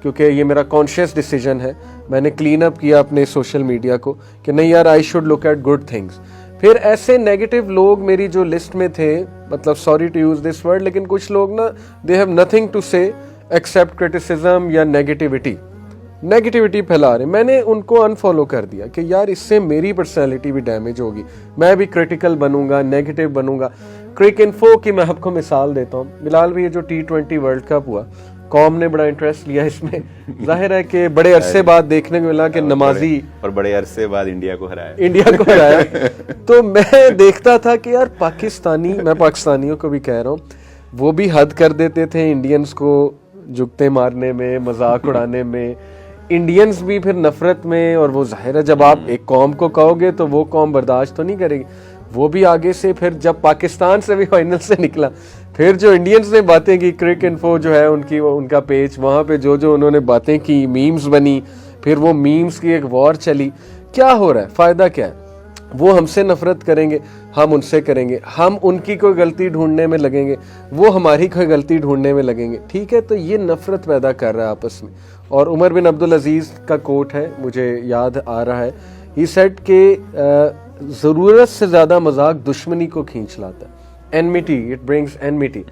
کیونکہ یہ میرا کانشیس ڈیسیجن ہے. میں نے کلین اپ کیا اپنے سوشل میڈیا کو کہ نہیں یار I should look at good things. پھر ایسے نیگیٹو لوگ میری جو لسٹ میں تھے, مطلب sorry to use this word, لیکن کچھ لوگ نا they have nothing to say accept criticism یا نیگیٹیوٹی پھیلا رہے. میں نے ان کو انفالو کر دیا کہ یار اس سے میری پرسنالٹی بھی ڈیمیج ہوگی, میں بھی کرٹیکل بنوں گا, نیگیٹو بنوں گا. کرک انفو کی میں آپ کو مثال دیتا ہوں. بلال بھی یہ جو T20 ورلڈ کپ ہوا, قوم نے بڑا انٹرسٹ لیا اس میں. ظاہر ہے کہ بڑے عرصے بعد دیکھنے کو ملا کہ نمازی اور بڑے عرصے بعد انڈیا کو ہرایا. تو میں دیکھتا تھا کہ یار میں پاکستانیوں کو بھی کہہ رہا ہوں, وہ بھی حد کر دیتے تھے انڈینز کو جگتے مارنے میں, مذاق اڑانے میں. انڈینز بھی پھر نفرت میں, اور وہ ظاہر ہے جب آپ ایک قوم کو کہو گے تو وہ قوم برداشت تو نہیں کرے گی. وہ بھی آگے سے پھر جب پاکستان سے بھی فائنل سے نکلا, پھر جو انڈینز نے باتیں کی, کرک انفو جو ہے ان کا پیج, وہاں پہ جو انہوں نے باتیں کی, میمز بنی, پھر وہ میمز کی ایک وار چلی. کیا ہو رہا ہے, فائدہ کیا ہے؟ وہ ہم سے نفرت کریں گے, ہم ان سے کریں گے, ہم ان کی کوئی غلطی ڈھونڈنے میں لگیں گے, وہ ہماری کوئی غلطی ڈھونڈنے میں لگیں گے. ٹھیک ہے, تو یہ نفرت پیدا کر رہا ہے آپس میں. اور عمر بن عبدالعزیز کا کوٹ ہے, مجھے یاد آ رہا ہے, ہی سیڈ کہ ضرورت سے زیادہ مذاق دشمنی کو کھینچ لاتا ہے. enmity, it brings enmity.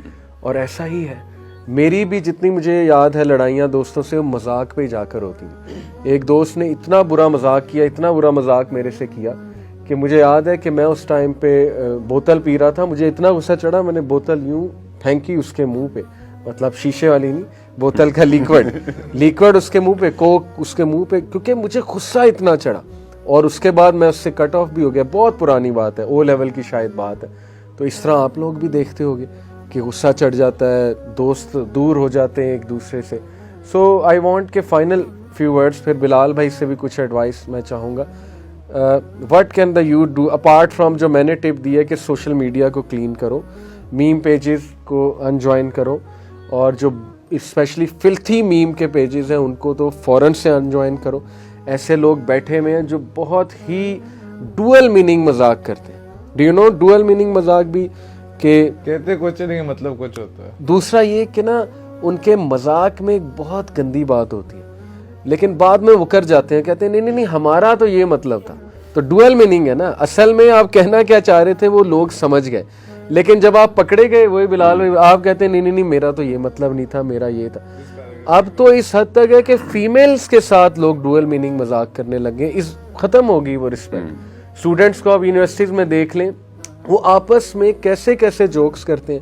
اور ایسا ہی ہے, میری بھی جتنی مجھے یاد ہے لڑائیاں دوستوں سے, وہ مذاق پہ جا کر ہوتی ہیں. ایک دوست نے اتنا برا مذاق میرے سے کیا کہ مجھے یاد ہے کہ میں اس ٹائم پہ بوتل پی رہا تھا. مجھے اتنا غصہ چڑھا, میں نے بوتل یوں پھینکی اس کے منہ پہ, مطلب شیشے والی نہیں, بوتل کا لیکوڈ اس کے منہ پہ, کوک اس کے منہ پہ, کیونکہ مجھے غصہ اتنا چڑھا. اور اس کے بعد میں اس سے کٹ آف بھی ہو گیا. بہت پرانی بات ہے, او لیول کی شاید بات ہے. تو اس طرح آپ لوگ بھی دیکھتے ہوگے کہ غصہ چڑھ جاتا ہے, دوست دور ہو جاتے ہیں ایک دوسرے سے. سو آئی وانٹ کہ فائنل فیو ورڈز, پھر بلال بھائی سے بھی کچھ ایڈوائس میں چاہوں گا. What can the youth do apart from جو میں نے ٹپ دی ہے کہ سوشل میڈیا کو کلین کرو, میم پیجز کو انجوائن کرو, اور جو اسپیشلی فلتھی میم کے پیجز ہیں ان کو تو فوراً سے انجوائن کرو. ایسے لوگ بیٹھے ہوئے ہیں جو بہت ہی ڈوئل میننگ مذاق کرتے ہیں. Do you know dual meaning مذاق بھی, کہ کہتے کچھ نہیں مطلب کچھ ہوتا ہے. دوسرا یہ کہ نا ان کے مذاق میں ایک بہت گندی بات ہوتی ہے, لیکن بعد میں وہ کر جاتے ہیں, کہتے ہیں نہیں ہمارا تو یہ مطلب تھا. تو ڈوئل میننگ ہے نا, اصل میں آپ کہنا کیا چاہ رہے تھے وہ لوگ سمجھ گئے, لیکن جب آپ پکڑے گئے, وہی بلال آپ کہتے ہیں نہیں میرا تو یہ مطلب نہیں تھا, میرا یہ تھا. اب تو اس حد تک ہے کہ فیمیلز کے ساتھ لوگ ڈوئل میننگ مذاق کرنے لگے. ختم ہوگی وہ رسپیکٹ. اسٹوڈنٹس کو آپ یونیورسٹیز میں دیکھ لیں, وہ آپس میں کیسے جوکس کرتے ہیں,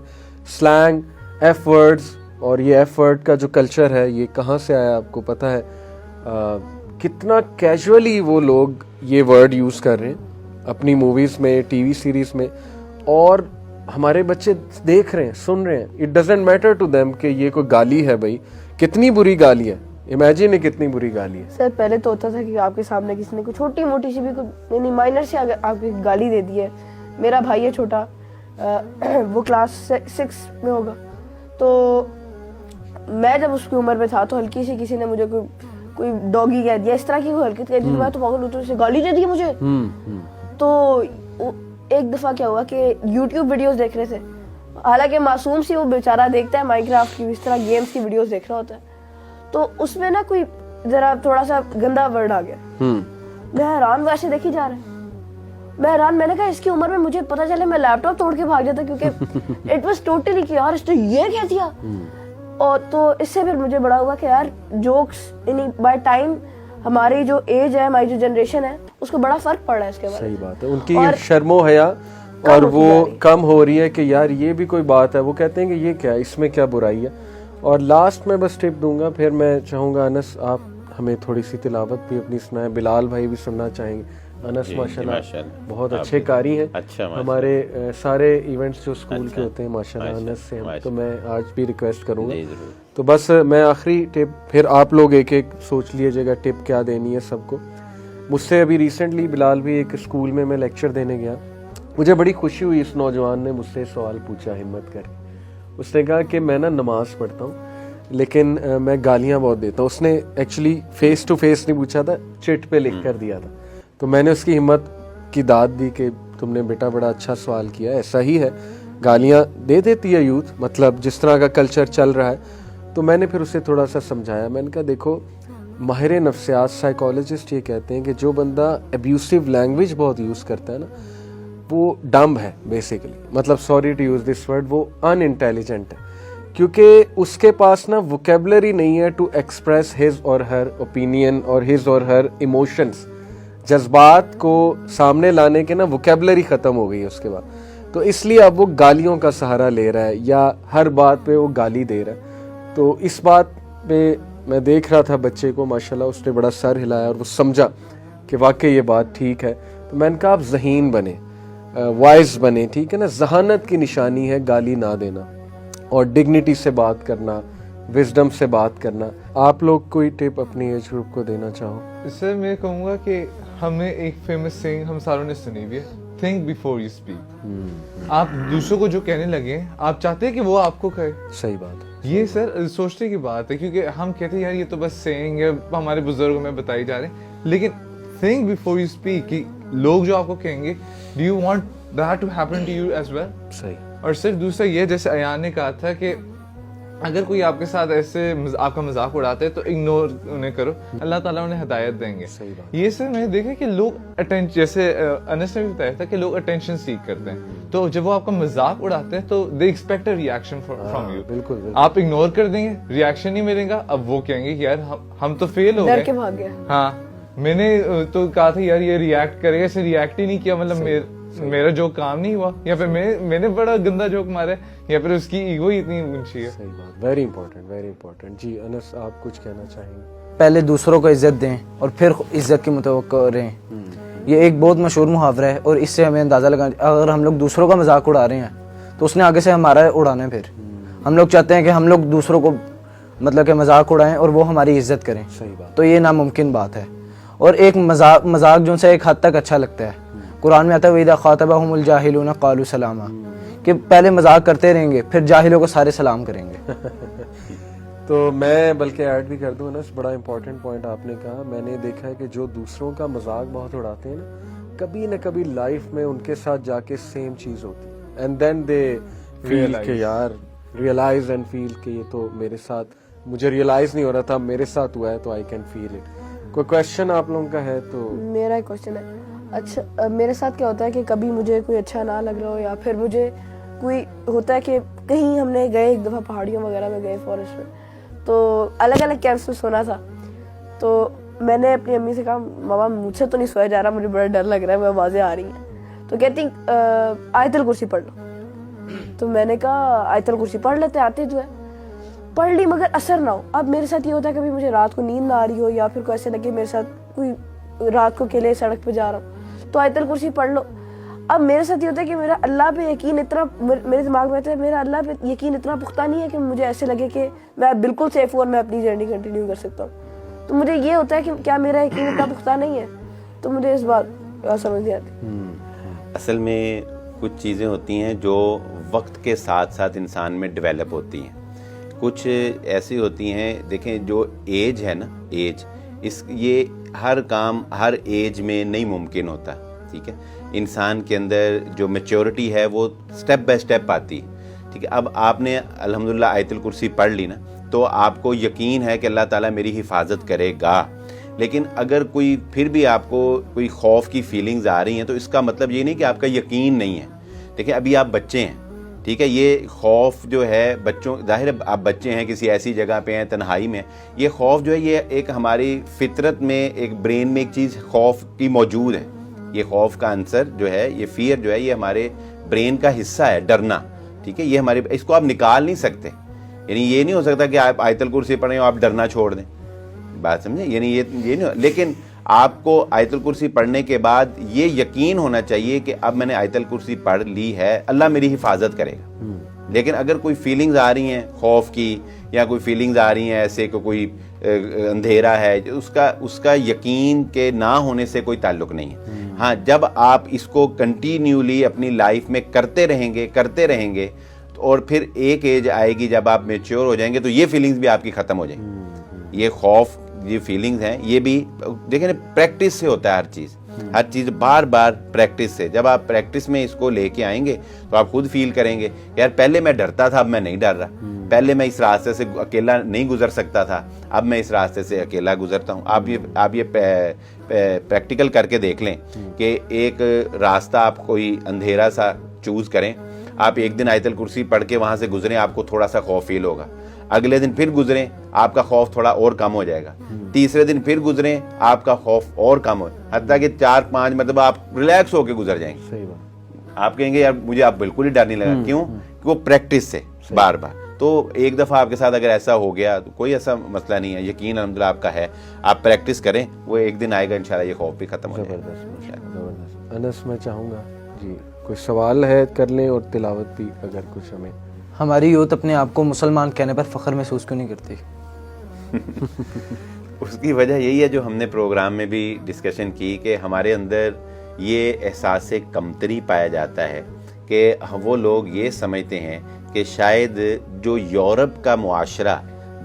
سلینگ, ایف ورڈز. اور یہ ایف ورڈ کا جو کلچر ہے یہ کہاں سے آیا آپ کو پتہ ہے؟ کتنا کیجولی وہ لوگ یہ ورڈ یوز کر رہے ہیں اپنی موویز میں, ٹی وی سیریز میں, اور ہمارے بچے دیکھ رہے ہیں, سن رہے ہیں. It doesn't matter to them کہ یہ کوئی گالی ہے. بھائی کتنی بری گالی ہے, امیجن ہے کتنی بری گالی ہے. سر پہلے تو ہوتا تھا کہ آپ کے سامنے کسی نے کوئی چھوٹی موٹی سی بھی کوئی مائنر سے اگر آپ کی گالی دے دی ہے. میرا بھائی ہے چھوٹا, وہ کلاس 6 میں ہوگا, تو میں جب اس کی عمر میں تھا تو ہلکی سی کسی نے مجھے کوئی ڈاگی کہہ دیا, اس طرح کی کوئی حرکت کہہ دی, میں تو پاگل ہوتا سے گالی دے دی مجھے. تو ایک دفعہ کیا ہوا کہ یوٹیوب ویڈیوز دیکھ رہے تھے, حالانکہ معصوم سی وہ بیچارہ دیکھتا ہے مائنکرافٹ کی, اس طرح گیمز کی ویڈیوز دیکھ رہا ہوتا ہے, تو اس میں نا کوئی ذرا تھوڑا سا گندا ورڈ آ گیا. میں حیران, ویسے دیکھی جا رہا ہے, میں حیران. میں نے کہا اس کی عمر میں مجھے پتا چلے میں لیپ ٹاپ توڑ کے بھاگ جاتا, کیونکہ اٹ واز ٹوٹلی کہ یار اس نے یہ کہہ دیا. اور تو اس سے پھر مجھے بڑا ہوا کہ یار جوکس بائی ٹائم ہماری جو ایج ہے, ہماری جو جنریشن ہے, اس کو بڑا فرق پڑ رہا ہے اس کے بارے میں. صحیح بات ہے, ان کی شرم و حیا اور وہ کم ہو رہی ہے کہ یار یہ بھی کوئی بات ہے. وہ کہتے ہیں کہ یہ کیا, اس میں کیا برائی ہے. اور لاسٹ میں بس ٹپ دوں گا, پھر میں چاہوں گا انس آپ ہمیں تھوڑی سی تلاوت بھی اپنی سنائیں, بلال بھائی بھی سننا چاہیں گے, انس جی، ماشاءاللہ ماشاءاللہ بہت آپ اچھے بھی- قاری ہیں. اچھا ماشاءاللہ. ہمارے سارے ایونٹس جو اسکول اچھا، کے ہوتے ہیں ماشاءاللہ انس سے ہم, ماشاءاللہ. تو میں آج بھی ریکویسٹ کروں گا. جی ضرور. تو بس میں آخری ٹپ, پھر آپ لوگ ایک ایک سوچ لیجیے گا ٹپ کیا دینی ہے سب کو. مجھ سے ابھی ریسنٹلی بلال بھی ایک اسکول میں لیکچر دینے گیا, مجھے بڑی خوشی ہوئی. اس نوجوان نے مجھ سے سوال پوچھا ہمت کر کے. اس نے کہا کہ میں نا نماز پڑھتا ہوں لیکن میں گالیاں بہت دیتا ہوں. اس نے ایکچولی فیس ٹو فیس نہیں پوچھا تھا, چٹ پہ لکھ کر دیا تھا. تو میں نے اس کی ہمت کی داد دی کہ تم نے بیٹا بڑا اچھا سوال کیا. ایسا ہی ہے, گالیاں دے دیتی ہے یوتھ, مطلب جس طرح کا کلچر چل رہا ہے. تو میں نے پھر اسے تھوڑا سا سمجھایا. میں نے کہا دیکھو, ماہر نفسیات سائیکالوجسٹ یہ کہتے ہیں کہ جو بندہ ابیوسو لینگویج بہت یوز کرتا ہے نا, وہ ڈمب ہے بیسیکلی. مطلب sorry to use this word, وہ ان انٹیلیجنٹ ہے, کیونکہ اس کے پاس نا ووکیبلری نہیں ہے to express his or her opinion اور ہز اور ہر ایموشنس. جذبات کو سامنے لانے کے نا ووکیبلری ختم ہو گئی ہے اس کے بعد. تو اس لیے اب وہ گالیوں کا سہارا لے رہا ہے یا ہر بات پہ وہ گالی دے رہا ہے. تو اس بات پہ میں دیکھ رہا تھا بچے کو, ماشاءاللہ اس نے بڑا سر ہلایا اور وہ سمجھا کہ واقعی یہ بات ٹھیک ہے. تو میں نے کہا آپ ذہین بنے, وائز بنے, ٹھیک ہے نا. ذہانت کی نشانی ہے گالی نہ دینا اور ڈگنیٹی سے بات کرنا, وزڈم سے بات کرنا. آپ لوگ کوئی ٹپ اپنی ایج گروپ کو دینا چاہو؟ سر میں کہوں گا کہ ہمیں ایک فیمس سینگ ہم ساروں نے سنی ہوئی ہے, تھنک بیفور یو اسپیک. آپ دوسروں کو جو کہنے لگے آپ چاہتے ہیں کہ وہ آپ کو کہے. صحیح بات ہے. یہ سر سوچنے کی بات ہے, کیونکہ ہم کہتے ہیں یار یہ تو بس سینگ ہے, ہمارے بزرگوں میں بتائی جا رہے ہیں. لیکن تھنک بیفور یو اسپیک, کہ لوگ جو آپ کو کہیں گے, do you want that to happen to you as well. صحیح. اور صرف دوسرا یہ, جیسے ایان نے کہا تھا کہ اگر کوئی آپ کے ساتھ ایسے آپ کا مذاق اڑاتے ہے تو اگنور انہیں کرو, اللہ تعالیٰ انہیں ہدایت دیں گے. صحیح بات. یہ سر میں نے دیکھا کہ لوگ جیسے انس نے بھی بتایا تھا کہ لوگ اٹینشن سیک کرتے ہیں, تو جب وہ آپ کا مذاق اڑاتے ہیں تو they expect a reaction from you. بالکل. آپ اگنور کر دیں گے, ریئیکشن نہیں ملے گا, اب وہ کہیں گے کہ یار ہم تو فیل ہو ڈر کے گئے. بھاگ گیا. ہاں میں نے تو کہا تھا یار یہ ریئیکٹ کرے گا, اسے ریئیکٹ ہی نہیں کیا, مطلب میرا جوک کام نہیں ہوا, یا پھر میں نے بڑا گندا جوک مارا ہے, یا پھر اس کی ایگو ہی اتنی اونچی ہے. صحیح بات. Very important, very important. جی انس, آپ کچھ کہنا چاہیں گے؟ پہلے دوسروں کو عزت دیں اور پھر عزت کی متوقع رہیں. یہ ایک بہت مشہور محاورہ ہے, اور اس سے ہمیں اندازہ لگانا, اگر ہم لوگ دوسروں کا مذاق اڑا رہے ہیں تو اس نے آگے سے ہمارا اڑانا ہے. پھر ہم لوگ چاہتے ہیں کہ ہم لوگ دوسروں کو مطلب کہ مذاق اڑائیں اور وہ ہماری عزت کریں. صحیح بات. تو یہ ناممکن بات ہے. اور ایک مذاق جو سے ایک حد تک اچھا لگتا ہے. قرآن میں آتا ہے وَإِذَا خَاطَبَهُمُ الْجَاهِلُونَ قَالُوا سَلَامًا, کہ پہلے مذاق کرتے رہیں گے پھر جاہلوں کو سارے سلام کریں گے. تو میں بلکہ ایڈ بھی کر دوں انس, بڑا امپورٹنٹ پوائنٹ آپ نے کہا. میں نے دیکھا ہے کہ جو دوسروں کا مذاق بہت اڑاتے ہیں نا, کبھی نہ کبھی لائف میں ان کے ساتھ جا کے سیم چیز ہوتی ہے, اینڈ دین دے فیل کہ یار ریئلائز اینڈ فیل کہ یہ تو میرے ساتھ, مجھے ریئلائز نہیں ہو رہا تھا, میرے ساتھ ہوا ہے تو آئی کین فیل اٹ. کوئی کوشچن آپ لوگوں کا ہے تو؟ میرا ایک کوشچن ہے. اچھا میرے ساتھ کیا ہوتا ہے کہ کبھی مجھے کوئی اچھا نہ لگ رہا ہو, یا پھر مجھے کوئی ہوتا ہے کہ کہیں ہم نے گئے ایک دفعہ پہاڑیوں وغیرہ میں گئے, فارسٹ میں, تو الگ الگ کیمپس میں سونا تھا. تو میں نے اپنی امی سے کہا ماما مجھ سے تو نہیں سویا جا رہا, مجھے بڑا ڈر لگ رہا ہے, میں آوازیں آ رہی ہیں. تو کہتی آیت الکرسی پڑھ لو. تو میں نے کہا آیت الکرسی پڑھ لیتے, آتے جو ہے, پڑھ لی مگر اثر نہ ہو. اب میرے ساتھ یہ ہوتا ہے کبھی مجھے رات کو نیند نہ آ رہی ہو, یا پھر کوئی ایسے لگے میرے ساتھ کوئی رات کو اکیلے سڑک پہ جا رہا ہوں تو آیت الکرسی پڑھ لو. اب میرے ساتھ یہ ہوتا ہے کہ میرا اللہ پہ یقین اتنا, میرے دماغ میں رہتا ہے میرا اللہ پہ یقین اتنا پختہ نہیں ہے کہ مجھے ایسے لگے کہ میں بالکل سیف ہوں اور میں اپنی جرنی کنٹینیو کر سکتا ہوں. تو مجھے یہ ہوتا ہے کہ کیا میرا یقین اتنا پختہ نہیں ہے, تو مجھے اس بات سمجھ نہیں آتی. اصل میں کچھ چیزیں ہوتی ہیں جو وقت کے ساتھ ساتھ انسان میں ڈیولپ ہوتی ہیں. کچھ ایسی ہوتی ہیں, دیکھیں جو ایج ہے نا, ایج یہ ہر کام ہر ایج میں نہیں ممکن ہوتا, ٹھیک ہے. انسان کے اندر جو میچورٹی ہے وہ سٹیپ بائی سٹیپ آتی ہے, ٹھیک ہے. اب آپ نے الحمدللہ آیت الکرسی پڑھ لی نا, تو آپ کو یقین ہے کہ اللہ تعالیٰ میری حفاظت کرے گا. لیکن اگر کوئی پھر بھی آپ کو کوئی خوف کی فیلنگز آ رہی ہیں تو اس کا مطلب یہ نہیں کہ آپ کا یقین نہیں ہے. دیکھیں ابھی آپ بچے ہیں, ٹھیک ہے, یہ خوف جو ہے بچوں, ظاہر ہے آپ بچے ہیں, کسی ایسی جگہ پہ ہیں, تنہائی میں, یہ خوف جو ہے یہ ایک ہماری فطرت میں, ایک برین میں ایک چیز خوف کی موجود ہے. یہ خوف کا عنصر جو ہے, یہ فیئر جو ہے, یہ ہمارے برین کا حصہ ہے, ڈرنا, ٹھیک ہے. یہ ہمارے, اس کو آپ نکال نہیں سکتے. یعنی یہ نہیں ہو سکتا کہ آپ آیت الکرسی پڑھیں اور آپ ڈرنا چھوڑ دیں, بات سمجھیں, یعنی یہ نہیں. لیکن آپ کو آیت الکرسی پڑھنے کے بعد یہ یقین ہونا چاہیے کہ اب میں نے آیت الکرسی پڑھ لی ہے, اللہ میری حفاظت کرے گا. لیکن اگر کوئی فیلنگز آ رہی ہیں خوف کی, یا کوئی فیلنگز آ رہی ہیں ایسے کہ کوئی اندھیرا ہے, اس کا یقین کے نہ ہونے سے کوئی تعلق نہیں ہے. ہاں, جب آپ اس کو کنٹینیولی اپنی لائف میں کرتے رہیں گے اور پھر ایک ایج آئے گی جب آپ میچور ہو جائیں گے تو یہ فیلنگز بھی آپ کی ختم ہو جائیں گی. یہ خوف, یہ فیلنگز ہیں, یہ بھی دیکھیں پریکٹس سے ہوتا ہے ہر چیز بار بار پریکٹس سے. جب آپ پریکٹس میں اس کو لے کے آئیں گے تو آپ خود فیل کریں گے یار پہلے میں ڈرتا تھا, اب میں نہیں ڈر رہا. پہلے میں اس راستے سے اکیلا نہیں گزر سکتا تھا, اب میں اس راستے سے اکیلا گزرتا ہوں. آپ یہ پریکٹیکل کر کے دیکھ لیں کہ ایک راستہ آپ کوئی اندھیرا سا چوز کریں, آپ ایک دن آیت الکرسی پڑھ کے وہاں سے گزریں, آپ کو تھوڑا سا خوف فیل ہوگا. اگلے دن پھر گزریں, آپ کا خوف تھوڑا اور کم ہو جائے گا. تیسرے دن پھر گزریں, آپ کا خوف اور کم ہو, حتیٰ کہ 4-5 مرتبہ آپ ریلیکس ہو کے گزر جائیں گے. صحیح بات. آپ کہیں گے یار مجھے اب بالکل ہی ڈر نہیں لگا. کیوں؟ کہ وہ پریکٹس سے بار بار. تو ایک دفعہ آپ کے ساتھ اگر ایسا ہو گیا تو کوئی ایسا مسئلہ نہیں ہے, یقین الحمدللہ آپ کا ہے, آپ پریکٹس کریں, وہ ایک دن آئے گا انشاءاللہ یہ خوف بھی ختم ہو جائے گا. زبردست. انس میں چاہوں گا جی کوئی سوال ہے کر لیں, اور تلاوت بھی اگر کچھ ہمیں. ہماری یوتھ اپنے آپ کو مسلمان کہنے پر فخر محسوس کیوں نہیں کرتی؟ اس کی وجہ یہی ہے جو ہم نے پروگرام میں بھی ڈسکشن کی, کہ ہمارے اندر یہ احساس کمتری پایا جاتا ہے کہ وہ لوگ یہ سمجھتے ہیں کہ شاید جو یورپ کا معاشرہ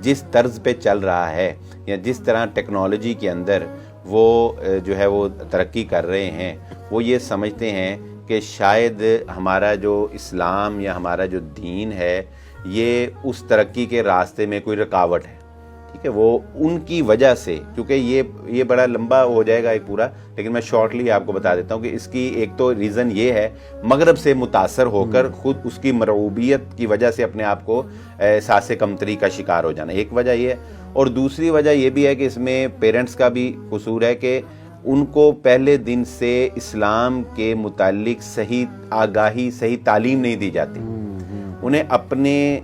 جس طرز پہ چل رہا ہے, یا جس طرح ٹیکنالوجی کے اندر وہ جو ہے وہ ترقی کر رہے ہیں, وہ یہ سمجھتے ہیں کہ شاید ہمارا جو اسلام یا ہمارا جو دین ہے یہ اس ترقی کے راستے میں کوئی رکاوٹ ہے. ٹھیک ہے, وہ ان کی وجہ سے, کیونکہ یہ بڑا لمبا ہو جائے گا ایک پورا, لیکن میں شارٹلی آپ کو بتا دیتا ہوں کہ اس کی ایک تو ریزن یہ ہے مغرب سے متاثر ہو کر خود اس کی مرعوبیت کی وجہ سے اپنے آپ کو احساس کمتری کا شکار ہو جانا, ایک وجہ یہ ہے. اور دوسری وجہ یہ بھی ہے کہ اس میں پیرنٹس کا بھی قصور ہے کہ ان کو پہلے دن سے اسلام کے متعلق صحیح آگاہی, صحیح تعلیم نہیں دی جاتی. انہیں اپنے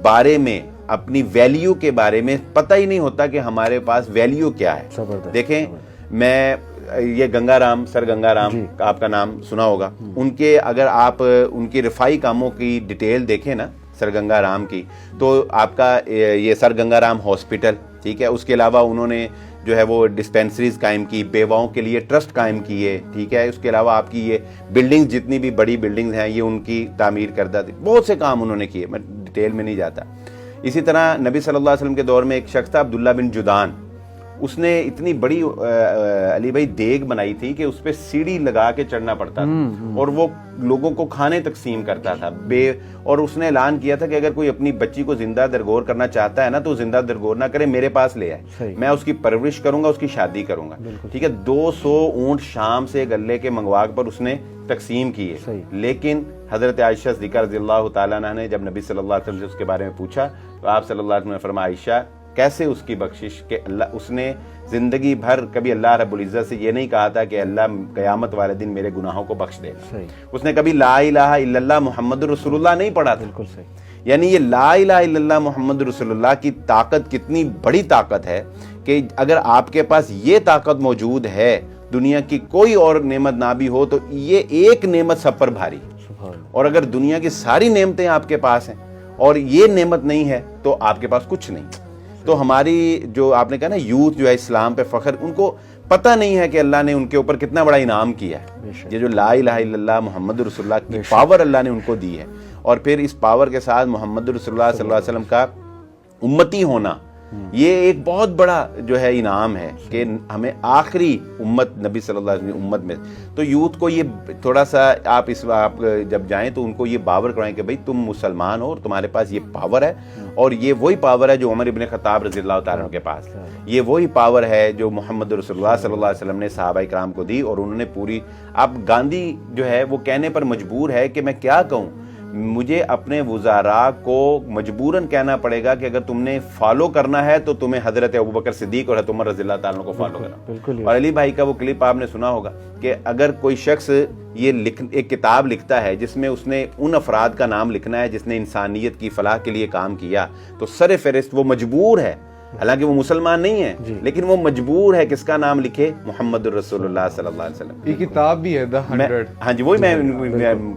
بارے میں, اپنی ویلیو کے بارے میں پتہ ہی نہیں ہوتا کہ ہمارے پاس ویلیو کیا ہے. دیکھیں, میں یہ گنگا رام, سر گنگا رام آپ کا نام سنا ہوگا, ان کے اگر آپ ان کی رفائی کاموں کی ڈیٹیل دیکھیں نا سر گنگا رام کی, تو آپ کا یہ سر گنگا رام ہاسپٹل, ٹھیک ہے, اس کے علاوہ انہوں نے جو ہے وہ ڈسپینسریز قائم کی, بیواؤں کے لیے ٹرسٹ قائم کیے, ٹھیک ہے, اس کے علاوہ آپ کی یہ بلڈنگز جتنی بھی بڑی بلڈنگز ہیں یہ ان کی تعمیر کردہ تھی, بہت سے کام انہوں نے کیے, میں ڈیٹیل میں نہیں جاتا. اسی طرح نبی صلی اللہ علیہ وسلم کے دور میں ایک شخص تھا عبداللہ بن جدان, اس نے اتنی بڑی علی بھائی دیگ بنائی تھی کہ اس پہ سیڑھی لگا کے چڑھنا پڑتا تھا, اور وہ لوگوں کو کھانے تقسیم کرتا تھا. اور اس نے اعلان کیا تھا کہ اگر کوئی اپنی بچی کو زندہ درگور کرنا چاہتا ہے نا تو زندہ درگور نہ کرے, میرے پاس لے آئے, میں اس کی پرورش کروں گا, اس کی شادی کروں گا. ٹھیک ہے, 200 اونٹ شام سے گلے کے منگوا پر اس نے تقسیم کیے. لیکن حضرت عائشہ صدیقہ رضی اللہ تعالیٰ عنہ نے جب نبی صلی اللہ علیہ وسلم سے اس کے بارے میں پوچھا تو آپ صلی اللہ علیہ وسلم نے فرمایا, عائشہ کیسے اس کی بخشش, کہ اللہ, اس نے زندگی بھر کبھی اللہ رب العزت سے یہ نہیں کہا تھا کہ اللہ قیامت والے دن میرے گناہوں کو بخش دینا. اس نے کبھی لا الہ الا اللہ محمد رسول اللہ نہیں پڑھا تھا. بالکل صحیح. یعنی یہ لا الہ الا اللہ محمد رسول اللہ کی طاقت کتنی بڑی طاقت ہے کہ اگر آپ کے پاس یہ طاقت موجود ہے, دنیا کی کوئی اور نعمت نہ بھی ہو تو یہ ایک نعمت سب پر بھاری. اور اگر دنیا کی ساری نعمتیں آپ کے پاس ہیں اور یہ نعمت نہیں ہے تو آپ کے پاس کچھ نہیں. تو ہماری جو آپ نے کہا نا یوتھ جو ہے اسلام پہ فخر, ان کو پتہ نہیں ہے کہ اللہ نے ان کے اوپر کتنا بڑا انعام کیا ہے. یہ جو لا الہ الا اللہ محمد رسول اللہ کی پاور اللہ نے ان کو دی ہے, اور پھر اس پاور کے ساتھ محمد رسول اللہ صلی اللہ علیہ وسلم کا امتی ہونا, یہ ایک بہت بڑا جو ہے انعام ہے کہ ہمیں آخری امت نبی صلی اللہ علیہ وسلم امت میں. تو یوتھ کو یہ تھوڑا سا آپ جب جائیں تو ان کو یہ باور کروائیں کہ بھئی تم مسلمان ہو اور تمہارے پاس یہ پاور ہے, اور یہ وہی پاور ہے جو عمر ابن خطاب رضی اللہ تعالیٰ عنہ کے پاس, یہ وہی پاور ہے جو محمد رسول اللہ صلی اللہ علیہ وسلم نے صحابہ کرام کو دی. اور انہوں نے پوری, اب گاندھی جو ہے وہ کہنے پر مجبور ہے کہ میں کیا کہوں, مجھے اپنے وزراء کو مجبوراً کہنا پڑے گا کہ اگر تم نے فالو کرنا ہے تو تمہیں حضرت ابوبکر صدیق اور حضرت عمر رضی اللہ تعالیٰ عنہ کو فالو کرنا. اور علی بھائی کا وہ کلپ آپ نے سنا ہوگا کہ اگر کوئی شخص یہ ایک کتاب لکھتا ہے جس میں اس نے ان افراد کا نام لکھنا ہے جس نے انسانیت کی فلاح کے لیے کام کیا, تو سر فہرست وہ مجبور ہے حالانکہ وہ مسلمان نہیں ہے لیکن وہ مجبور ہے کس کا نام لکھے؟ محمد الرسول اللہ صلی اللہ علیہ وسلم. یہ کتاب بھی ہے The 100. ہاں جی وہی میں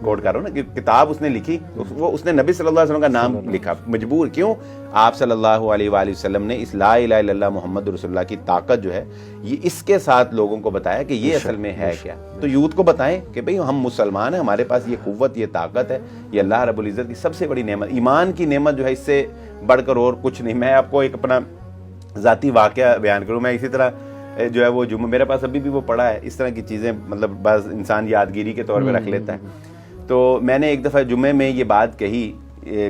کوٹ کر رہا ہوں نا کہ کتاب اس نے لکھی, وہ اس نے نبی صلی اللہ علیہ وسلم کا نام لکھا مجبور. کیوں؟ آپ صلی اللہ علیہ وآلہ وسلم نے اس لا الہ الا اللہ محمد رسول اللہ کی طاقت جو ہے یہ اس کے ساتھ لوگوں کو بتایا کہ یہ اصل میں ہے کیا. تو یوتھ کو بتائیں کہ بھئی ہم مسلمان ہیں, ہمارے پاس یہ قوت یہ طاقت ہے, یہ اللہ رب العزت کی سب سے بڑی نعمت, ایمان کی نعمت جو ہے اس سے بڑھ کر اور کچھ نہیں. میں آپ کو ایک اپنا ذاتی واقعہ بیان کروں. میں اسی طرح جو ہے وہ جمعہ میرے پاس ابھی بھی وہ پڑا ہے, اس طرح کی چیزیں مطلب بعض انسان یادگیری کے طور پہ رکھ لیتا ہے. تو میں نے ایک دفعہ جمعے میں یہ بات کہی,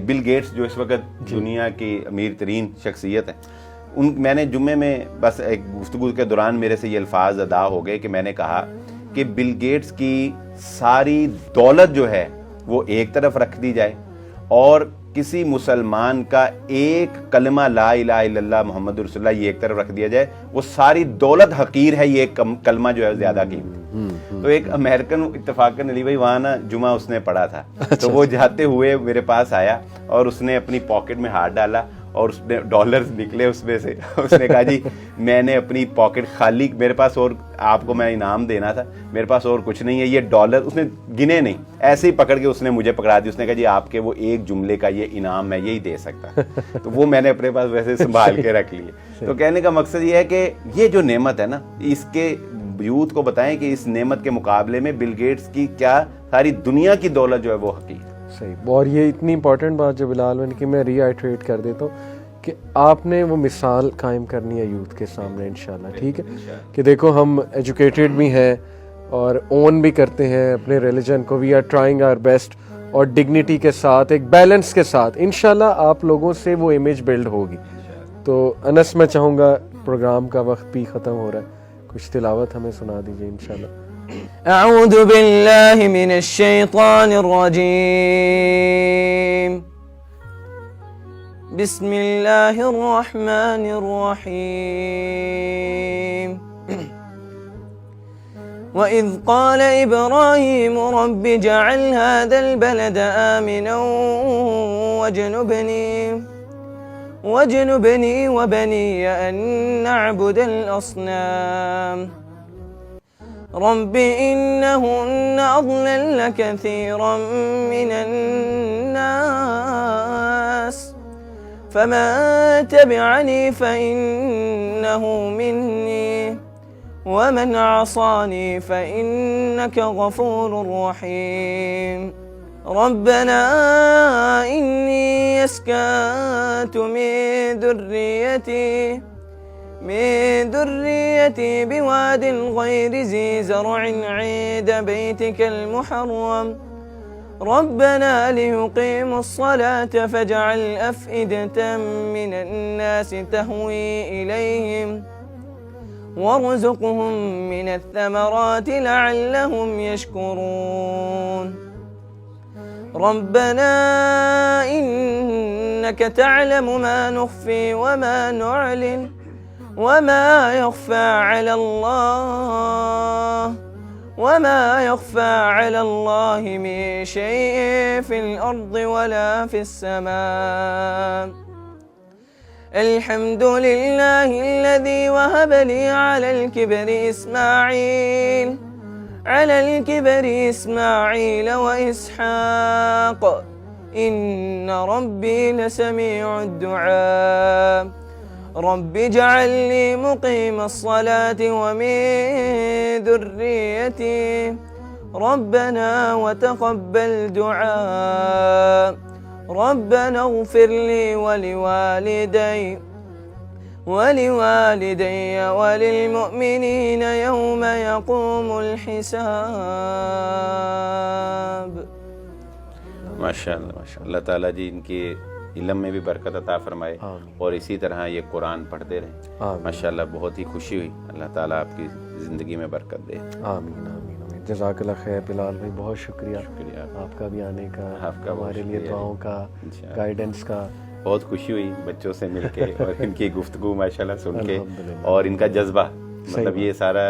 بل گیٹس جو اس وقت دنیا کی امیر ترین شخصیت ہے, میں نے جمعے میں بس ایک گفتگو کے دوران میرے سے یہ الفاظ ادا ہو گئے کہ میں نے کہا کہ بل گیٹس کی ساری دولت جو ہے وہ ایک طرف رکھ دی جائے اور کسی مسلمان کا ایک کلمہ لا الہ الا اللہ محمد رسول اللہ یہ ایک طرف رکھ دیا جائے, وہ ساری دولت حقیر ہے, یہ ایک کلمہ جو ہے زیادہ قیمتی. تو ایک امریکن اتفاقاً علی بھائی وہاں نا جمعہ اس نے پڑھا تھا, تو وہ جاتے ہوئے میرے پاس آیا اور اس نے اپنی پاکٹ میں ہاتھ ڈالا اور اس نے ڈالرز نکلے اس میں سے. اس نے کہا جی میں نے اپنی پاکٹ خالی, میرے پاس اور آپ کو میں انعام دینا تھا, میرے پاس اور کچھ نہیں ہے, یہ ڈالر. اس نے گنے نہیں, ایسے ہی پکڑ کے اس نے مجھے پکڑا دی. اس نے کہا جی آپ کے وہ ایک جملے کا یہ انعام میں یہی دے سکتا. تو وہ میں نے اپنے پاس ویسے سنبھال کے رکھ لیے. تو کہنے کا مقصد یہ ہے کہ یہ جو نعمت ہے نا, اس کے یوتھ کو بتائیں کہ اس نعمت کے مقابلے میں بل گیٹس کی کیا ساری دنیا کی دولت جو ہے وہ حقیر. صحیح. اور یہ اتنی امپورٹنٹ بات جو بلال نے کہ میں ری آئٹریٹ کر دیتا ہوں کہ آپ نے وہ مثال قائم کرنی ہے یوتھ کے سامنے انشاءاللہ. ٹھیک ہے کہ دیکھو ہم ایجوکیٹڈ بھی ہیں اور اون بھی کرتے ہیں اپنے ریلیجن کو, we are trying our best, اور ڈگنیٹی کے ساتھ ایک بیلنس کے ساتھ انشاءاللہ آپ لوگوں سے وہ امیج بلڈ ہوگی. تو انس میں چاہوں گا, پروگرام کا وقت بھی ختم ہو رہا ہے, کچھ تلاوت ہمیں سنا دیجیے انشاءاللہ. اعوذ باللہ من الشیطان الرجیم, بسم اللہ الرحمن الرحیم. وَإِذْ قَالَ إِبْرَاهِيمُ رَبِّ اجْعَلْ هَذَا الْبَلَدَ آمِنًا وَاجْنُبْنِي وَبَنِيَّ أَن نَّعْبُدَ الْأَصْنَامَ رَبِّ إِنَّهُنَّ أَضْلَلْنَ كَثِيرًا مِّنَ النَّاسِ فَمَن تَبِعَنِي فَإِنَّهُ مِنِّي وَمَنْ عَصَانِي فَإِنَّكَ غَفُورٌ رَّحِيمٌ. رَبَّنَا إِنِّي أَسْكَنتُ مِن ذُرِّيَّتِي بِوَادٍ غَيْرِ ذِي زَرْعٍ عِندَ بَيْتِكَ الْمُحَرَّمِ رَبَّنَا لِيُقِيمُوا الصَّلَاةَ فَاجْعَلْ أَفْئِدَةً مِّنَ النَّاسِ تَهْوِي إِلَيْهِمْ وَارْزُقْهُم مِّنَ الثَّمَرَاتِ لَعَلَّهُمْ يَشْكُرُونَ. رَبَّنَا إِنَّكَ تَعْلَمُ مَا نُخْفِي وَمَا نُعْلِنُ وَمَا يَخْفَى عَلَى اللَّهِ مِن شَيْءٍ فِي الْأَرْضِ وَلَا فِي السَّمَاءِ. الحمد لله الذي وهب لي على الكبر إسماعيل وإسحاق إن ربي لسميع الدعاء. رب اجعلني مقيم الصلاة ومن ذريتي ربنا وتقبل دعاء. ربنا اغفر لي ولوالدي وللمؤمنين يوم يقوم الحساب. ماشاء اللہ اللہ تعالیٰ جی ان کے علم میں بھی برکت عطا فرمائے اور اسی طرح یہ قرآن پڑھتے رہیں. ماشاءاللہ بہت ہی خوشی ہوئی, اللہ تعالیٰ آپ کی زندگی میں برکت دے. آمین آمین. جزاک اللہ خیر بلال بھائی, بہت شکریہ آپ کا بھی آنے کا, آپ کا ہمارے لیے دعاؤں کا, گائیڈنس کا. بہت خوشی ہوئی بچوں سے مل کے اور ان کی گفتگو ماشاءاللہ سن کے, اور ان کا جذبہ, مطلب یہ سارا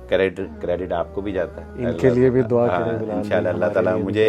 کریڈٹ آپ کو بھی جاتا ہے. ان کے لیے بھی دعا کریں انشاءاللہ. اللہ تعالیٰ مجھے